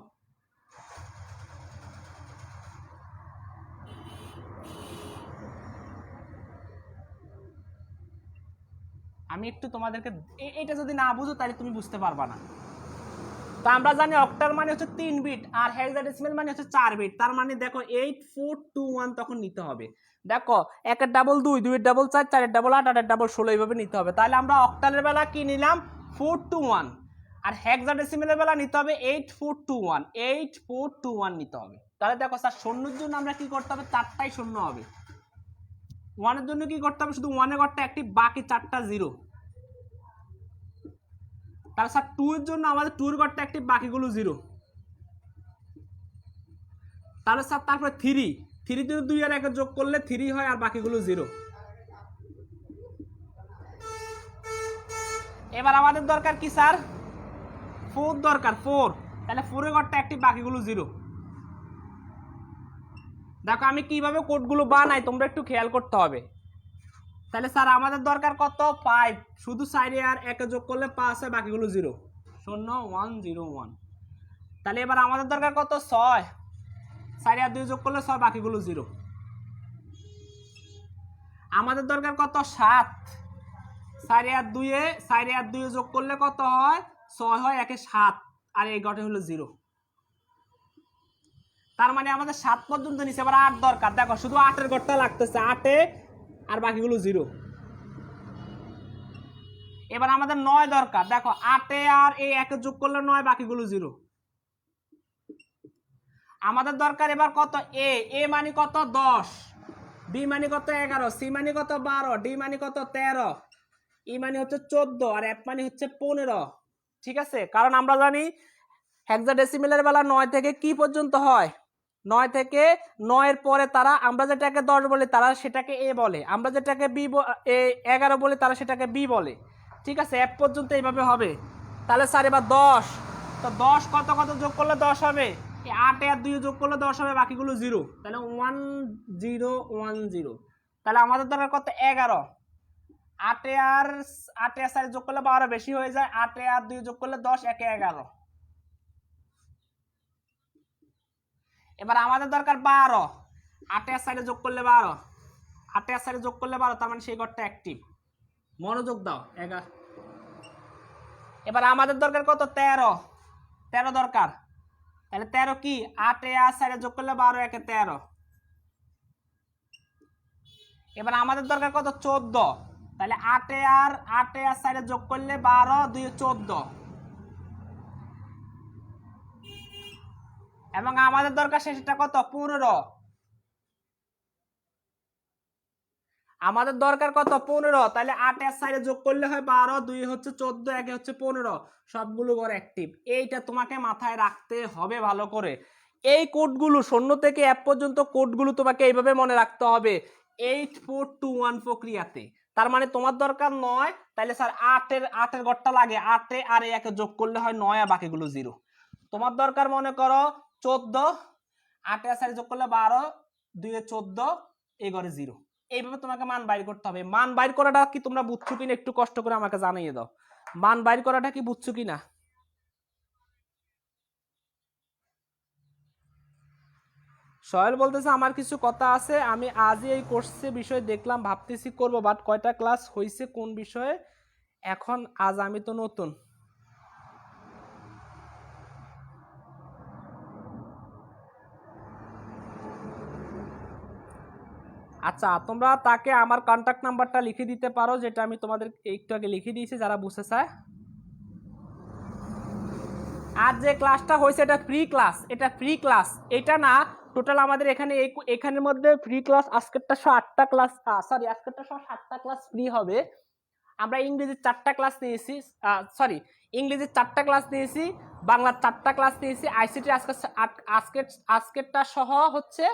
S1: আমি একটু তোমাদেরকে এটা যদি না বুঝো তাহলে তুমি বুঝতে পারবা না। তো আমরা জানি অক্টাল মানে হচ্ছে 3 বিট আর হেক্সাডেসিমাল মানে হচ্ছে 4 বিট, তার মানে দেখো 8421 তখন নিতে হবে। দেখো 1 এর ডাবল 2, 2 এর ডাবল 4, 4 এর ডাবল 8, 8 এর ডাবল 16 এইভাবে নিতে হবে। তাহলে আমরা অক্টালের বেলা কি নিলাম 421, আর হেক্সাডেসিমালের বেলা নিতে হবে 8421, 8421 নিতে হবে। তাহলে দেখো স্যার শূন্যের জন্য আমরা কি করতে হবে, 4টাই শূন্য হবে। 1 এর জন্য কি করতে হবে, শুধু 1 এর ঘরটা অ্যাক্টিভ, বাকি 4টা জিরো। তাহলে স্যার 2 এর জন্য আমাদের 2 এর ঘরটা অ্যাক্টিভ, বাকিগুলো জিরো। তাহলে স্যার তারপরে 3 তে 2 আর 1 যোগ করলে 3 হয় আর বাকিগুলো জিরো। এবার আমাদের দরকার কি স্যার, 4 দরকার, 4। তাহলে 4 এর ঘরটা অ্যাক্টিভ, বাকিগুলো জিরো। দেখো আমি কিভাবে কোডগুলো বানাই তোমরা একটু খেয়াল করতে হবে। তাহলে স্যার আমাদের দরকার কত, 5, শুধু সাইডে আর 1 যোগ করলে 5 হয়, বাকিগুলো জিরো, 0 1 0 1। তাহলে এবার আমাদের দরকার কত, 6, সাইডে আর 2 যোগ করলে 6, বাকিগুলো জিরো। আমাদের দরকার কত, 7, সাইডে আর 2 যোগ করলে কত হয়, 6 হয়, 1 7, আর এই ঘটে হলো জিরো। তার মানে আমাদের 7 পর্যন্ত নিচে, এবার 8 দরকার। দেখো শুধু 8 এর ঘরটা লাগতেছে, 8 আর বাকিগুলো জিরো। এবার আমাদের 9 দরকার। দেখো 8 আর এই 1 যোগ করলে 9, বাকিগুলো জিরো। আমাদের দরকার এবার কত, এ মানে কত 10, বি মানে কত 11, সি মানে কত 12, ডি মানে কত 13, ই মানে হচ্ছে 14, আর এফ মানে হচ্ছে 15, ঠিক আছে। কারণ আমরা জানি হেক্সাডেসিমালের বেলা 9 থেকে কি পর্যন্ত হয়, 9 থেকে 9 এর পরে তারা, আমরা যেটাকে 10 বলি তারা সেটাকে এ বলে, আমরা যেটাকে বি 11 বলি তারা সেটাকে বি বলে, ঠিক আছে। এফ পর্যন্ত এইভাবে হবে। তাহলে স্যার এবার 10, তো 10 কত কত যোগ করলে 10 হবে, 8 আর 2 যোগ করলে 10 হবে, বাকিগুলো জিরো। তাহলে 1 0 1 0। তাহলে আমাদের দরকার কত, 11। 8 আর 4 যোগ করলে 12 বেশি হয়ে যায়, 8 আর 2 যোগ করলে 10, 1 11। এবার আমাদের দরকার 12, 8 আর 4 যোগ করলে 12, 8 আর 4 যোগ করলে 12, তার মানে সেই ঘরটা অ্যাক্টিভ। মনোযোগ দাও, 11। এবার আমাদের দরকার কত, 13 দরকার। তাহলে 13 কি, 8 আর 4 যোগ করলে 12, 1 13। এবার আমাদের দরকার কত, 14। তাহলে 8 আর 4 যোগ করলে 12, 2 14। এবং আমাদের দরকার শেষটা কত, 15। আমাদের দরকার কত, 15। তাহলে 8 আর 4 যোগ করলে হয় 12, 2 হচ্ছে 14, 1 হচ্ছে 15, সবগুলো ঘর অ্যাক্টিভ। এইটা তোমাকে মাথায় রাখতে হবে ভালো করে। এই কোডগুলো 0 থেকে 1 পর্যন্ত কোডগুলো তোমাকে এইভাবে মনে রাখতে হবে 8421 প্রক্রিয়াতে। তার মানে তোমার দরকার 9, তাহলে স্যার 8 এর ঘরটা লাগে, 8 আর 1 যোগ করলে হয় 9, আর বাকিগুলো জিরো। তোমার দরকার মনে করো 14, 8 আর 4 যোগ করলে 12, 2 14, এই ঘরে জিরো। এইভাবে তোমাকে মান বাইর করতে হবে। মান বাইর করাটা কি তোমরা বুঝছো কিনা একটু কষ্ট করে আমাকে জানিয়ে দাও, মান বাইর করাটা কি বুঝছো কিনা। সোহেল বলতেছে আমার কিছু কথা আছে, আমি আজই এই কোর্সের বিষয় দেখলাম, ভাবতেছি করব, বাট কয়টা ক্লাস হয়েছে কোন বিষয়ে এখন আজ আমি তো নতুন। আচ্ছা, তোমরা তাকে আমার কন্ট্যাক্ট নাম্বারটা লিখে দিতে পারো, যেটা আমি তোমাদের একটু আগে লিখে দিয়েছি, যারা বুঝতে চায়। আর যে ক্লাসটা হয়েছে এটা ফ্রি ক্লাস, এটা ফ্রি ক্লাস, এটা না টোটাল আমাদের এখানে এখানের মধ্যে ফ্রি ক্লাস আজকেরটা 8টা ক্লাস, সরি আজকেরটা 7টা ক্লাস ফ্রি হবে। আমরা ইংরেজির 4টা ক্লাস নিয়েছি, সরি ইংরেজির 4টা ক্লাস নিয়েছি, বাংলার 4টা ক্লাস নিয়েছি, আইসিটি আজকেরটা সহ হচ্ছে,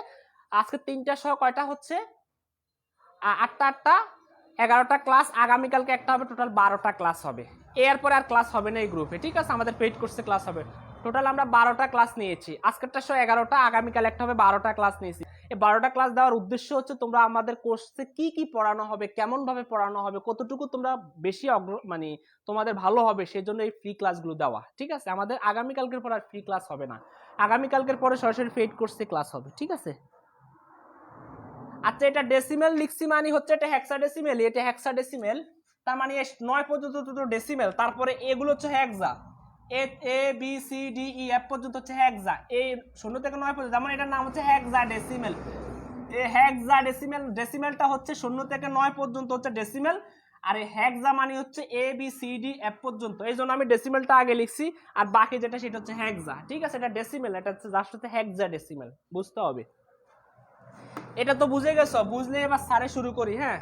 S1: আজকের 3টা সহ কয়টা হচ্ছে 8টা 11টা ক্লাস। আগামীকালকে একটা হবে, টোটাল 12টা ক্লাস হবে। এরপরে আর ক্লাস হবে না এই গ্রুপে, ঠিক আছে? আমাদের পেইড কোর্সে ক্লাস হবে। টোটাল আমরা 12টা ক্লাস নিয়েছি, আজকেরটা সহ 11টা, আগামীকাল একটা হবে 12টা ক্লাস নিয়েছি। এই 12টা ক্লাস দেওয়ার উদ্দেশ্য হচ্ছে তোমরা আমাদের কোর্সে কি কি পড়ানো হবে, কেমন ভাবে পড়ানো হবে, কতটুকু তোমরা বেশি মানে তোমাদের ভালো হবে, সেজন্য এই ফ্রি ক্লাসগুলো দেওয়া, ঠিক আছে? আমাদের আগামীকালকের পর আর ফ্রি ক্লাস হবে না, আগামীকালকের পরে সরাসরি পেইড কোর্সে ক্লাস হবে, ঠিক আছে? আচ্ছা, এটা ডেসিমেল লিখছি মানে হচ্ছে এটা হেক্সাডেসিমেল, এটা হেক্সাডেসিমেল, তার মানে 9 পর্যন্ত দুটো ডেসিমেল, তারপরে এগুলো হচ্ছে hexa, A B C D E F পর্যন্ত হচ্ছে হেক্সা, এই 0 থেকে 9 পর্যন্ত, যেমন এটার নাম হচ্ছে হেক্সাডেসিমেল। এই হেক্সাডেসিমেল, ডেসিমেলটা হচ্ছে 0 থেকে 9 পর্যন্ত হচ্ছে ডেসিমেল, আর এই হেক্সা মানে হচ্ছে এ বি সি ডি এফ পর্যন্ত, এই জন্য আমি ডেসিমেলটা আগে লিখছি, আর বাকি যেটা সেটা হচ্ছে হেক্সা, ঠিক আছে? এটা ডেসিমেল, এটা হচ্ছে যার সাথে হেক্সাডেসিমেল, বুঝতে হবে। এটা তো বুঝে গেছো, বুঝলে এবার স্যারে শুরু করি। হ্যাঁ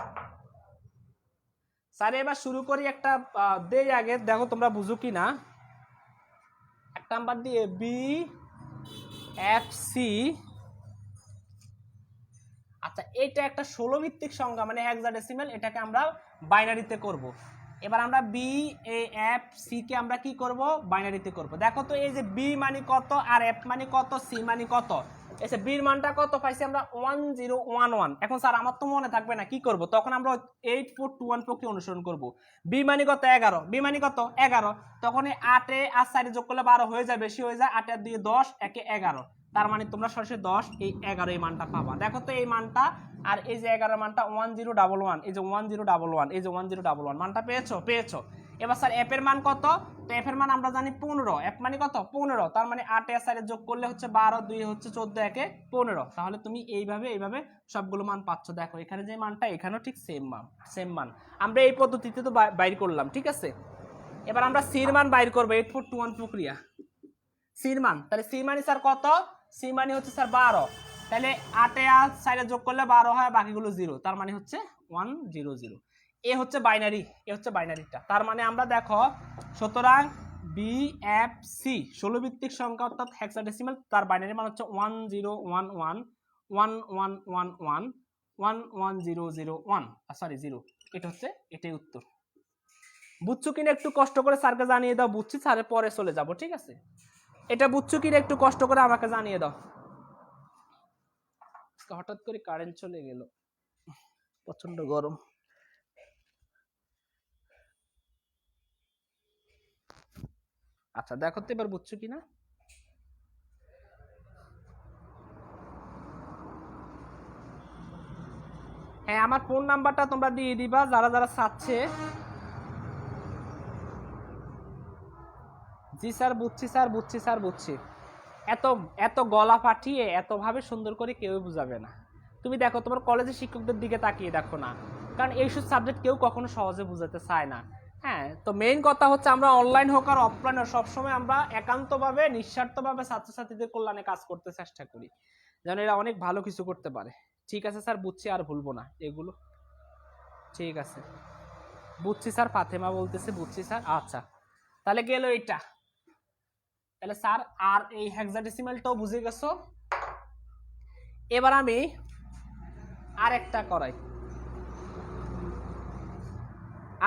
S1: স্যারে এবার শুরু করি, একটা দেই আগে, দেখো তোমরা বুঝো কি না। এক নাম্বার দিয়ে বি এফ সি। আচ্ছা, এটা একটা 16 ভিত্তিক সংখ্যা, মানে হেক্সাডেসিমেল, এটাকে আমরা বাইনারিতে করব। এবার আমরা B A F C K আমরা কি করব, বাইনারিতে করব। দেখো তো এই যে বি মানে কত, আর এফ মানে কত, সি মানে কত, এসে বির মানটা কত পাইছি আমরা 1011। এখন স্যার আমার তো মনে থাকবে না, কি করব? তখন আমরা 8421 প্রক্রিয়া অনুসরণ করব। বি মানে কত 11, বি মানে কত 11, তখন এই 8 এ আর 4 যোগ করলে 12 হয়ে যায়, বেশি হয়ে যায়, 8 আর 2 10, 1 এ 11, তার মানে তোমরা সরাসরি 10 এই 11 এই মানটা পাবা। দেখো তো এই মানটা আর এই যে 11 মানটা 1011, এই যে 1011, এই যে 1011 মানটা পেয়েছো, পেয়েছো। এবার স্যার এফ এর মান কত? তো এফ এর মান আমরা জানি 15, এফ মানে কত 15, তার মানে 8 এর 4 যোগ করলে হচ্ছে 12, 2 হচ্ছে 14, 1 এ 15। তাহলে তুমি এইভাবে সবগুলো মান পাচ্ছ। দেখো এখানে যে মানটা, এখানেও ঠিক সেম মান আমরা এই পদ্ধতিতে তো বাইর করলাম, ঠিক আছে? এবার আমরা সির মান বাইর করবো, 8421 প্রক্রিয়া। সির মান, তাহলে সি মানে স্যার কত? সি মানে হচ্ছে স্যার 12, তাহলে 8 এ আর 4 যোগ করলে 12 হয়, বাকিগুলো 0, তার মানে হচ্ছে 100। এ হচ্ছে বাইনারি, এ হচ্ছে বাইনারিটা। তার মানে আমরা দেখো, সুতরাং বি এফ সি 16 ভিত্তিক সংখ্যা অর্থাৎ হেক্সাডেসিমাল, তার বাইনারি মান হচ্ছে 101111111001, সরি 0, এটা হচ্ছে, এটাই উত্তর। বুঝছো কিনা একটু কষ্ট করে স্যারকে জানিয়ে দাও। বুঝছি স্যারের পরে চলে যাব, ঠিক আছে? এটা বুঝছো কিনা একটু কষ্ট করে আমাকে জানিয়ে দাও। হঠাৎ করে কারেন্ট চলে গেল, প্রচন্ড গরম। আচ্ছা দেখো তো এবার বুঝছো কিনা। হ্যাঁ, আমার ফোন নাম্বারটা তোমরা দিয়ে দিবা যারা যারা চাচ্ছে। জি স্যার বুঝছি, স্যার বুঝছি, স্যার বুঝছি। এত এত গলা ফাটিয়ে এতভাবে সুন্দর করে কেউ বুঝাবে না। তুমি দেখো তোমার কলেজের শিক্ষকদের দিকে তাকিয়ে দেখো না, কারণ এইসব সাবজেক্ট কেউ কখনো সহজে বুঝাতে চায় না। হ্যাঁ, তো মেইন কথা হচ্ছে আমরা অনলাইন হোক আর অফলাইন হোক, সবসময় আমরা একান্তভাবে নিঃস্বার্থভাবে ছাত্রছাত্রীদের কল্যাণে কাজ করতে চেষ্টা করি, যেন এরা অনেক ভালো কিছু করতে পারে। ঠিক আছে স্যার বুঝছি, আর ভুলবো না এগুলো। ঠিক আছে বুঝছি স্যার, ফাতেমা বলতেছে, বুঝছি স্যার। আচ্ছা তাহলে গেল এটা। তাহলে স্যার আর এই হেক্সাডেসিমালটাও বুঝে গেছো। এবার আমি আরেকটা করাই,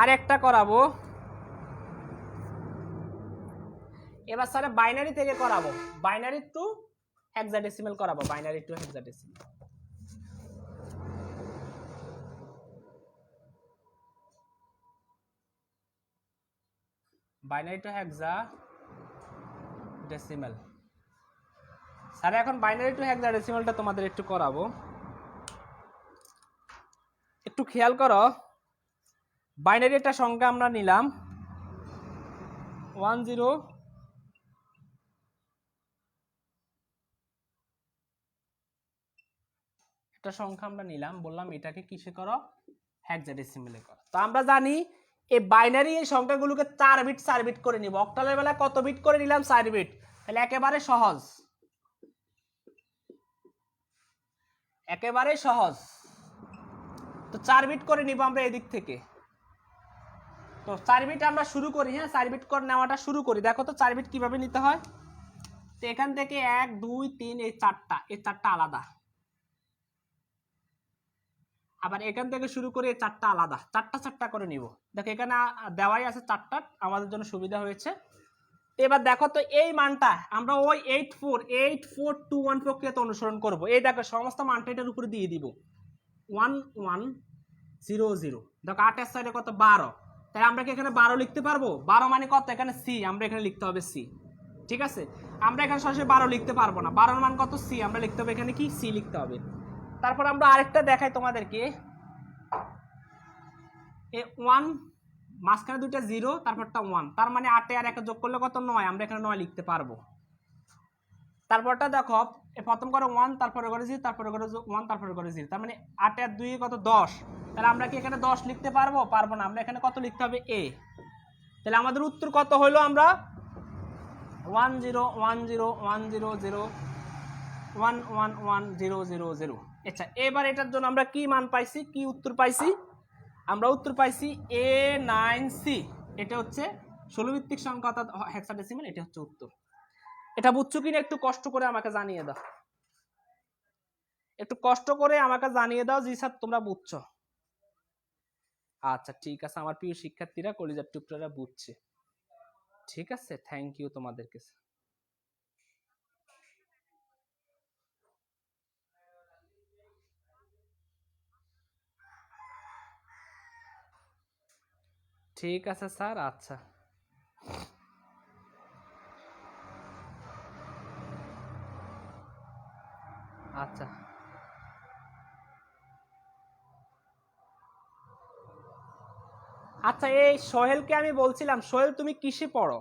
S1: আরেকটা করাবো। এবার স্যার বাইনারি থেকে করাবো, বাইনারি টু হেক্সাডেসিমাল করাবো, binary two hexadecimal. Binary two hexadecimal. Sir এখন বাইনারি টু হেক্সাডেসিমালটা তোমাদের একটু করাবো, একটু খেয়াল করো। বাইনারি একটা সংখ্যা আমরা নিলাম 10 একটা সংখ্যা আমরা নিলাম, বললাম এটাকে কিসে করো, হেক্সাডেসিমেলে করো। তো আমরা জানি এই বাইনারি এই সংখ্যাগুলোকে 4 বিট 4 বিট করে নিব। অক্টালের বেলায় কত বিট করে নিলাম, 4 বিট, তাহলে একেবারে সহজ, একেবারে সহজ। তো 4 বিট করে নিব আমরা এদিক থেকে। তো 4 বিট আমরা শুরু করি, হ্যাঁ 4 বিট করে নেওয়াটা শুরু করি। দেখো তো 4 বিট কিভাবে নিতে হয়। তো এখান থেকে 1 2 3 এই চারটা আলাদা, আবার এখান থেকে শুরু করে এই চারটা আলাদা, চারটা করে নিব। দেখো এখানে দেওয়াই আছে চারটা, আমাদের জন্য সুবিধা হয়েছে। এবার দেখো তো এই মানটা আমরা ওই 8421 প্রক্রিয়াতে অনুসরণ করব। এই দেখো সমস্ত মানটা এটার উপরে দিয়ে দিব 1100। দেখো 8 এর সাইডে কত 12, তাই আমরা কি এখানে 12 লিখতে পারবো? 12 মানে কত, এখানে সি, আমরা এখানে লিখতে হবে সি। ঠিক আছে, আমরা এখানে সরাসরি 12 লিখতে পারবো না, 12 এর মান কত সি, আমরা লিখতে হবে এখানে কি সি লিখতে হবে। তারপর আমরা আরেকটা দেখাই তোমাদেরকে, এ 1 মাঝখানে দুইটা 0 তারপরটা 1, তার মানে 8 আর 1 যোগ করলে কত 9, আমরা এখানে 9 লিখতে পারবো। তারপরটা দেখো প্রথম করে 1 তারপরে করে 0 তারপরে করে 1 তারপরে করে 0, তার মানে 8 আর 2 কত 10, তাহলে আমরা কি এখানে 10 লিখতে পারবো? পারবো না, আমরা এখানে কত লিখতে হবে এ। তাহলে আমাদের উত্তর কত হলো, আমরা 10101001111000। আচ্ছা এবার এটার জন্য আমরা কি মান পাইছি, কি উত্তর পাইছি? আমরা উত্তর পাইছি A9C। এটা হচ্ছে 16 ভিত্তিক সংখ্যা অর্থাৎ হেক্সাডেসিমাল, এটা হচ্ছে উত্তর। এটা বুঝছো কিনা একটু কষ্ট করে আমাকে জানিয়ে দাও, একটু কষ্ট করে আমাকে জানিয়ে দাও জি স্যার তোমরা বুঝছো। আচ্ছা ঠিক আছে, আমার প্রিয় শিক্ষার্থীরা কলিজার টুকরারা বুঝছে। ঠিক আছে, থ্যাংক ইউ তোমাদেরকে। ঠিক আছে স্যার, আচ্ছা আচ্ছা আচ্ছা এই সোহেলকে আমি বলছিলাম, সোহেল তুমি কিসে পড়ো?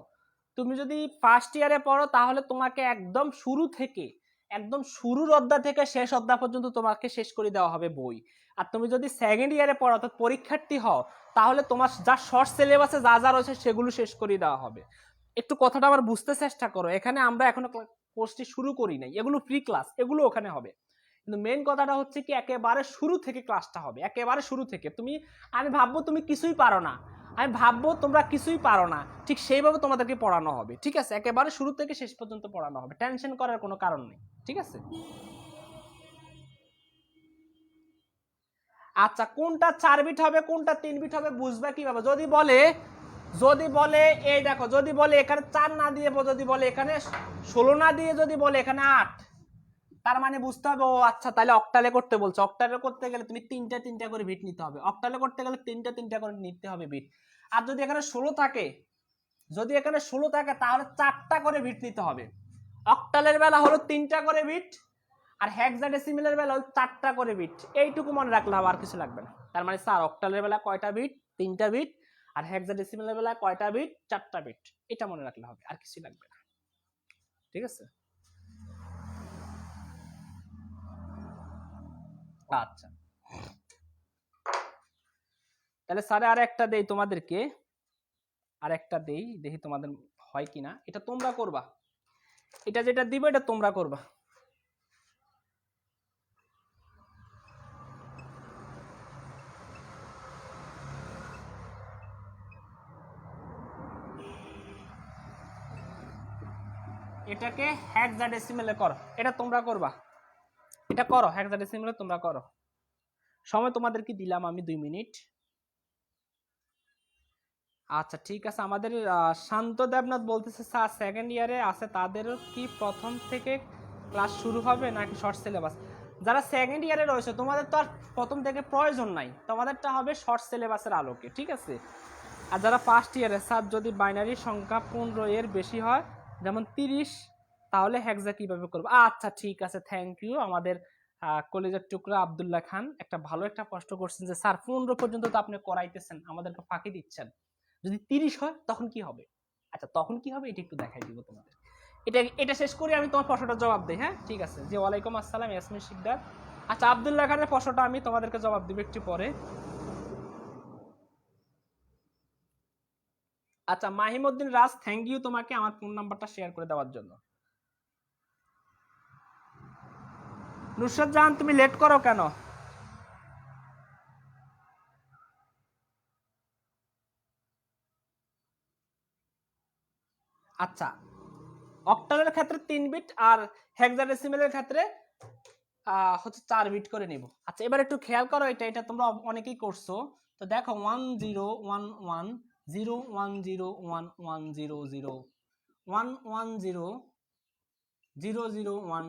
S1: তুমি যদি ফার্স্ট ইয়ারে পড়ো তাহলে তোমাকে একদম শুরু থেকে, একদম শুরুর অধ্যায় থেকে শেষ অধ্যায় পর্যন্ত তোমাকে শেষ করে দেওয়া হবে বই। আর তুমি যদি সেকেন্ড ইয়ারে পড়ো অর্থাৎ পরীক্ষার্থী হও, তাহলে তোমার যা শর্ট সিলেবাসে যা যা রয়েছে সেগুলো শেষ করে দেওয়া হবে। একটু কথাটা আবার বুঝতে চেষ্টা করো, এখানে আমরা এখনো কোর্সটি শুরু করি নাই, এগুলো ফ্রি ক্লাস, এগুলো ওখানে হবে। কিন্তু মেন কথাটা হচ্ছে কি একেবারে শুরু থেকে ক্লাসটা হবে, একেবারে শুরু থেকে। আমি ভাববো তুমি কিছুই পারো না, আমি ভাববো তোমরা কিছুই পারো না, ঠিক সেইভাবে তোমাদেরকে পড়ানো হবে। ঠিক আছে, একেবারে শুরু থেকে শেষ পর্যন্ত পড়ানো হবে, টেনশন করার কোনো কারণ নেই। ঠিক আছে, আচ্ছা কোনটা 4 বিট হবে কোনটা 3 বিট হবে বুঝবা কিভাবে? যদি বলে এই দেখো, যদি বলে এখানে 4 না দিয়ে, যদি বলে এখানে 16 না দিয়ে, যদি বলে এখানে 8, তার মানে বুঝতে হবে ও আচ্ছা তাহলে অক্টালে করতে বলছো। অক্টালে করতে গেলে তুমি তিনটা করে বিট নিতে হবে, অক্টালে করতে গেলে তিনটা করে নিতে হবে বিট। আর যদি এখানে 16 থাকে, যদি এখানে 16 থাকে তাহলে 4টা করে বিট নিতে হবে। অক্টালের বেলা হলো 3টা করে বিট, আর হেক্সাডেসিমেলের বেলা হলো 4টা করে বিট। এইটুকু মনে রাখলে হবে, আর কিছু লাগবে না। তার মানে স্যার অক্টালের বেলা কয়টা বিট? 3টা বিট। আর হেক্সাডেসিমেলের বেলা কয়টা বিট? 4টা বিট। এটা মনে রাখলে হবে, আর কিছু লাগবে না। ঠিক আছে, আচ্ছা তাহলে স্যারে আর একটা দেই তোমাদেরকে, আর একটা দেই, দেখি তোমাদের হয় কিনা। এটা তোমরা করবা, এটা যেটা দিব এটা তোমরা করবা। এটাকে হেক্সাডেসিমেলে করো, এটা তোমরা করবা, এটা করো হেক্সাডেসিমেলে তোমরা করো। সময় তোমাদেরকে দিলাম আমি 2 মিনিট। আচ্ছা ঠিক আছে, আমাদের শান্ত দেবনাথ বলতেছে স্যার সেকেন্ড ইয়ারে আছে তাদেরও কি প্রথম থেকে ক্লাস শুরু হবে নাকি শর্ট সিলেবাস? যারা সেকেন্ড ইয়ারে রয়েছে তোমাদের তো আর প্রথম থেকে প্রয়োজন নাই, তোমাদেরটা হবে শর্ট সিলেবাসের আলোকে। ঠিক আছে, আর যারা ফার্স্ট ইয়ারে স্যার যদি বাইনারি সংখ্যা 15 এর বেশি হয় যেমন 30, তাহলে হেক্সা কিভাবে করবো? আচ্ছা ঠিক আছে, থ্যাংক ইউ আমাদের কলেজের টুকরা আব্দুল্লাহ খান একটা ভালো একটা প্রশ্ন করছেন যে স্যার 15 পর্যন্ত তো আপনি করাইতেছেন, আমাদেরকে ফাঁকি দিচ্ছেন, যদি 30 হয় তখন কি হবে? আচ্ছা তখন কি হবে এটা একটু দেখাই দিব তোমাদের। এটা শেষ করে আমি তোমার প্রশ্নটার জবাব দিই। হ্যাঁ ঠিক আছে। জি ওয়ালাইকুম আসসালাম ইয়াসমিন শিকদার। আচ্ছা আব্দুল্লাহ খানের প্রশ্নটা আমি তোমাদেরকে জবাব দিব একটু পরে। আচ্ছা মাহিমউদ্দিন রাজ, থ্যাংক ইউ তোমাকে আমার ফোন নাম্বারটা শেয়ার করে দেওয়ার জন্য। নুসরাত জাহান তুমি লেট করো কেন? আচ্ছা অক্টালের ক্ষেত্রে 3 বিট আর হেক্সাডেসিমেলের ক্ষেত্রে হচ্ছে 4 বিট করে নিব। আচ্ছা এবার একটু খেয়াল করো, এটা তোমরা অনেকেই করছো। তো দেখো 1011 0101100 110001,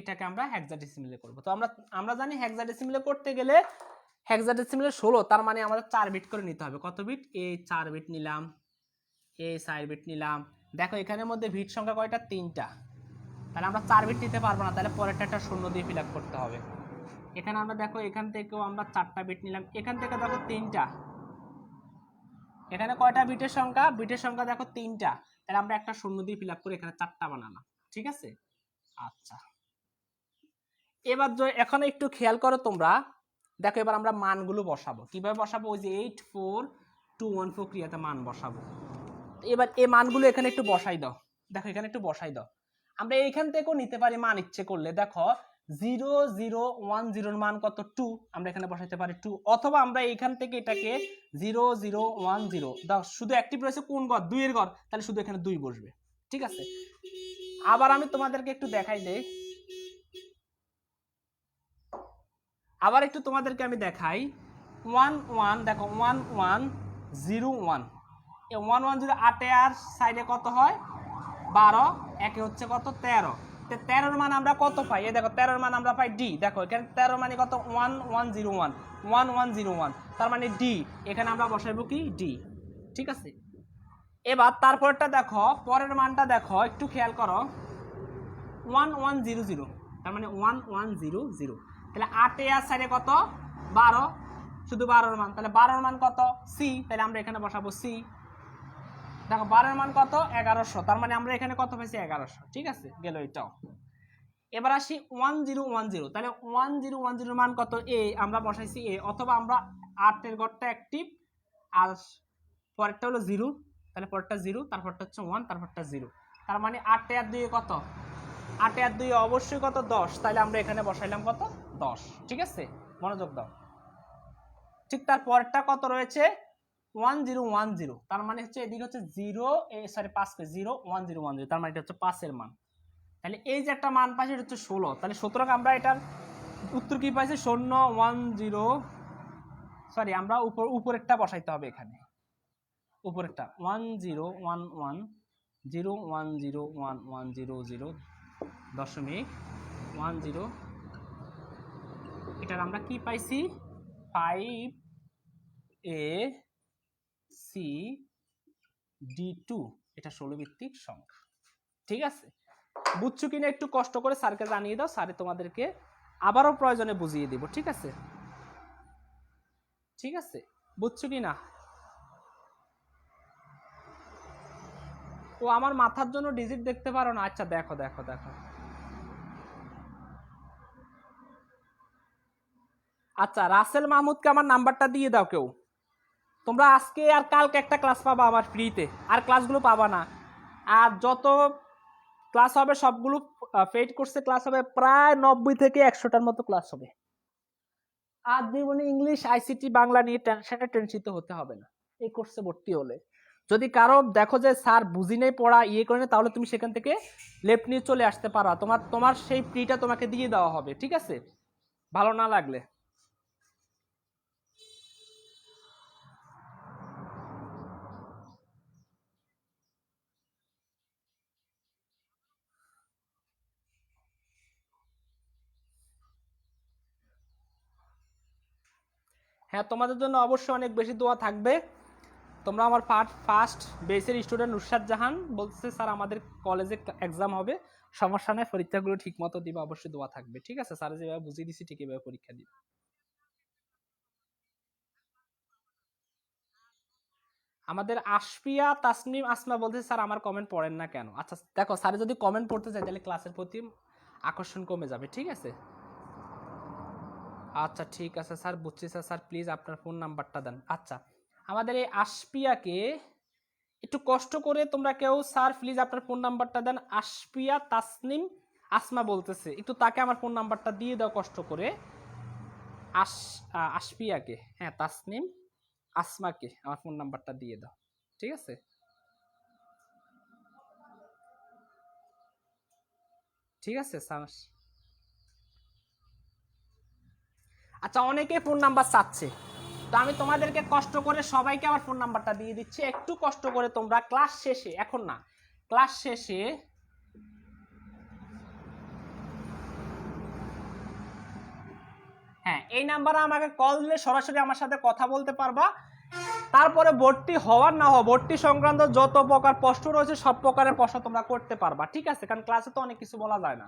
S1: এটাকে আমরা হেক্সাডেসিমেলে করব। তো আমরা জানি হেক্সাডেসিমেলে করতে গেলে হেক্সাডেসিমেলে 16, তার মানে আমাদের 4 বিট করে নিতে হবে। কত বিট? এই 4 বিট নিলাম, এই 4 বিট নিলাম। দেখো এখানের মধ্যে বিট সংখ্যা কয়টা? 3টা। তাহলে আমরা 4 বিট নিতে পারবো না, তাহলে পরেরটা একটা শূন্য দিয়ে ফিল আপ করতে হবে। এখানে আমরা দেখো এখান থেকেও আমরা 4টা বিট নিলাম, এখান থেকে দেখো 3টা। এখানে কয়টা বিটের সংখ্যা? বিটের সংখ্যা দেখো 3টা, তাহলে আমরা একটা শূন্য দিয়ে ফিল আপ করে এখানে 4টা বানালাম। ঠিক আছে। আচ্ছা এবার এখন একটু খেয়াল করো তোমরা, দেখো এবার আমরা মানগুলো বসাবো। কিভাবে বসাবো? ওই যে 84214 প্রক্রিয়াতে মান বসাবো। এবার এই মানগুলো এখানে একটু বসাই দাও। দেখো এখানে একটু বসাই দাও। আমরা এইখান থেকেও নিতে পারি মান ইচ্ছে করলে। দেখো 0010 মান কত? 2, আমরা এখানে বসাইতে পারি 2। অথবা আমরা এইখান থেকে এটাকে 0010 দাও, শুধু অ্যাক্টিভ রয়েছে কোন ঘর? 2 এর ঘর, তাহলে শুধু এখানে 2 বসবে। ঠিক আছে। আবার আমি তোমাদেরকে একটু দেখাই দেই, আবার একটু তোমাদেরকে আমি দেখাই। 11 দেখো 1101, এই 1108 আর সাইডে কত হয়? 12, একে হচ্ছে কত? 13। 13 মান আমরা কত পাই? এই দেখো 13 মান আমরা পাই ডি। দেখো এখানে 13 মানে কত? 1101, তার মানে ডি। এখানে আমরা বসাইবো কি? ডি। ঠিক আছে। এবার তারপরটা দেখো, পরের মানটা দেখো একটু খেয়াল করো, 1100, তার মানে 1100। তাহলে 8 আর সাইডে কত? 12, শুধু 12 মান, তাহলে 12 মান কত? সি। তাহলে আমরা এখানে বসাবো সি। দেখো 12 মান কত? 1100, তার মানে আমরা এখানে কত পাইছি? 1100। ঠিক আছে, গেল এটাও। এবার আসি 1010, তাহলে 1010 মান কত? এ, আমরা বসাইছি এ। অথবা আমরা 8 এর ঘরটা অ্যাক্টিভ আর পরেরটা হলো 0, তাহলে পরেরটা 0, তারপরটা হচ্ছে 1, তারপরটা 0। তার মানে 8 আর 2 কত? 8 আর 2 অবশ্যই কত? 10। তাহলে আমরা এখানে বসাইলাম কত? 10। ঠিক আছে, মনোযোগ দাও। ঠিক তার পরেরটা কত রয়েছে? 1010, তার মানে হচ্ছে এদিকে হচ্ছে 0, সরি 5 কে 01010, তার মানে এটা হচ্ছে 5 এর মান। তাহলে এই যে একটা মান পাইছি এটা হচ্ছে 16। তাহলে সুতরাং আমরা এটার উত্তর কি পাইছি? 010, সরি আমরা উপরেরটা বসাইতে হবে এখানে। উপরেরটা 1011011000.10, এটার আমরা কি পাইছি? 5AC_D2, এটা 16 ভিত্তিক সংখ্যা। ঠিক আছে, বুঝছো কিনা একটু কষ্ট করে স্যারকে জানিয়ে দাও, স্যারে তোমাদেরকে আবারও প্রয়োজনে বুঝিয়ে দিব। ঠিক আছে, ঠিক আছে, বুঝছো কিনা? ও আমার মাথার জন্য ডিজিট দেখতে পারো না? আচ্ছা দেখো দেখো দেখো। আচ্ছা রাসেল মাহমুদকে আমার নাম্বারটা দিয়ে দাও কেউ। তোমরা আজকে আর কালকে একটা ক্লাস পাবা আমার ফ্রিতে, আর ক্লাসগুলো পাবা না। আর যত ক্লাস হবে সবগুলো পেইড কোর্সে ক্লাস হবে, প্রায় 90 থেকে 100টার মতো ক্লাস হবে। আর জীবনে ইংলিশ, আইসিটি, বাংলা নিয়ে টেনশিত হতে হবে না এই কোর্সে ভর্তি হলে। যদি কারো দেখো যে স্যার বুঝি নেই পড়া ইয়ে করে নেই, তাহলে তুমি সেখান থেকে লেফট নিয়ে চলে আসতে পারো। তোমার সেই ফ্রিটা তোমাকে দিয়ে দেওয়া হবে। ঠিক আছে, ভালো না লাগলে। হ্যাঁ তোমাদের জন্য অবশ্যই অনেক বেশি দোয়া থাকবে। তোমরা আমার ফার্স্ট বেসের স্টুডেন্ট নুসরাত জাহান বলছে স্যার আমাদের কলেজে এক্সাম হবে, সমস্যা নেই, পরীক্ষাগুলো ঠিক মতো দিবা, অবশ্যই দোয়া থাকবে, ঠিক আছে? স্যার যেভাবে বুঝিয়ে দিছি ঠিক এভাবে পরীক্ষা দিবে। আমাদের আশফিয়া তাসনিম আসমা বলতে স্যার আমার কমেন্ট পড়েন না কেন? আচ্ছা দেখো, স্যার যদি কমেন্ট পড়তে চাই তাহলে ক্লাসের প্রতি আকর্ষণ কমে যাবে, ঠিক আছে? আচ্ছা ঠিক আছে স্যার, বুঝছি স্যার। স্যার প্লিজ আপনার ফোন নাম্বারটা দেন। আচ্ছা, আমাদের এই আশফিয়াকে একটু কষ্ট করে তোমরা কেউ, স্যার প্লিজ আপনার ফোন নাম্বারটা দেন। আশফিয়া তাসনিম আসমা বলতেছে, একটু তাকে আমার ফোন নাম্বারটা দিয়ে দাও কষ্ট করে। আশফিয়াকে, হ্যাঁ তাসনিম আসমাকে আমার ফোন নাম্বারটা দিয়ে দাও, ঠিক আছে? ঠিক আছে স্যার। আচ্ছা, অনেকে ফোন নাম্বার চাচ্ছে, তো আমি তোমাদেরকে কষ্ট করে সবাইকে আমার ফোন নাম্বারটা দিয়ে দিচ্ছি। একটু কষ্ট করে তোমরা ক্লাস শেষে, এখন না, ক্লাস শেষে হ্যাঁ এই নাম্বারে আমাকে কল দিলে সরাসরি আমার সাথে কথা বলতে পারবা। তারপরে ভর্তি হওয়ার না হওয়া, ভর্তি সংক্রান্ত যত প্রকার প্রশ্ন রয়েছে সব প্রকারের প্রশ্ন তোমরা করতে পারবা, ঠিক আছে? কারণ ক্লাসে তো অনেক কিছু বলা যায় না।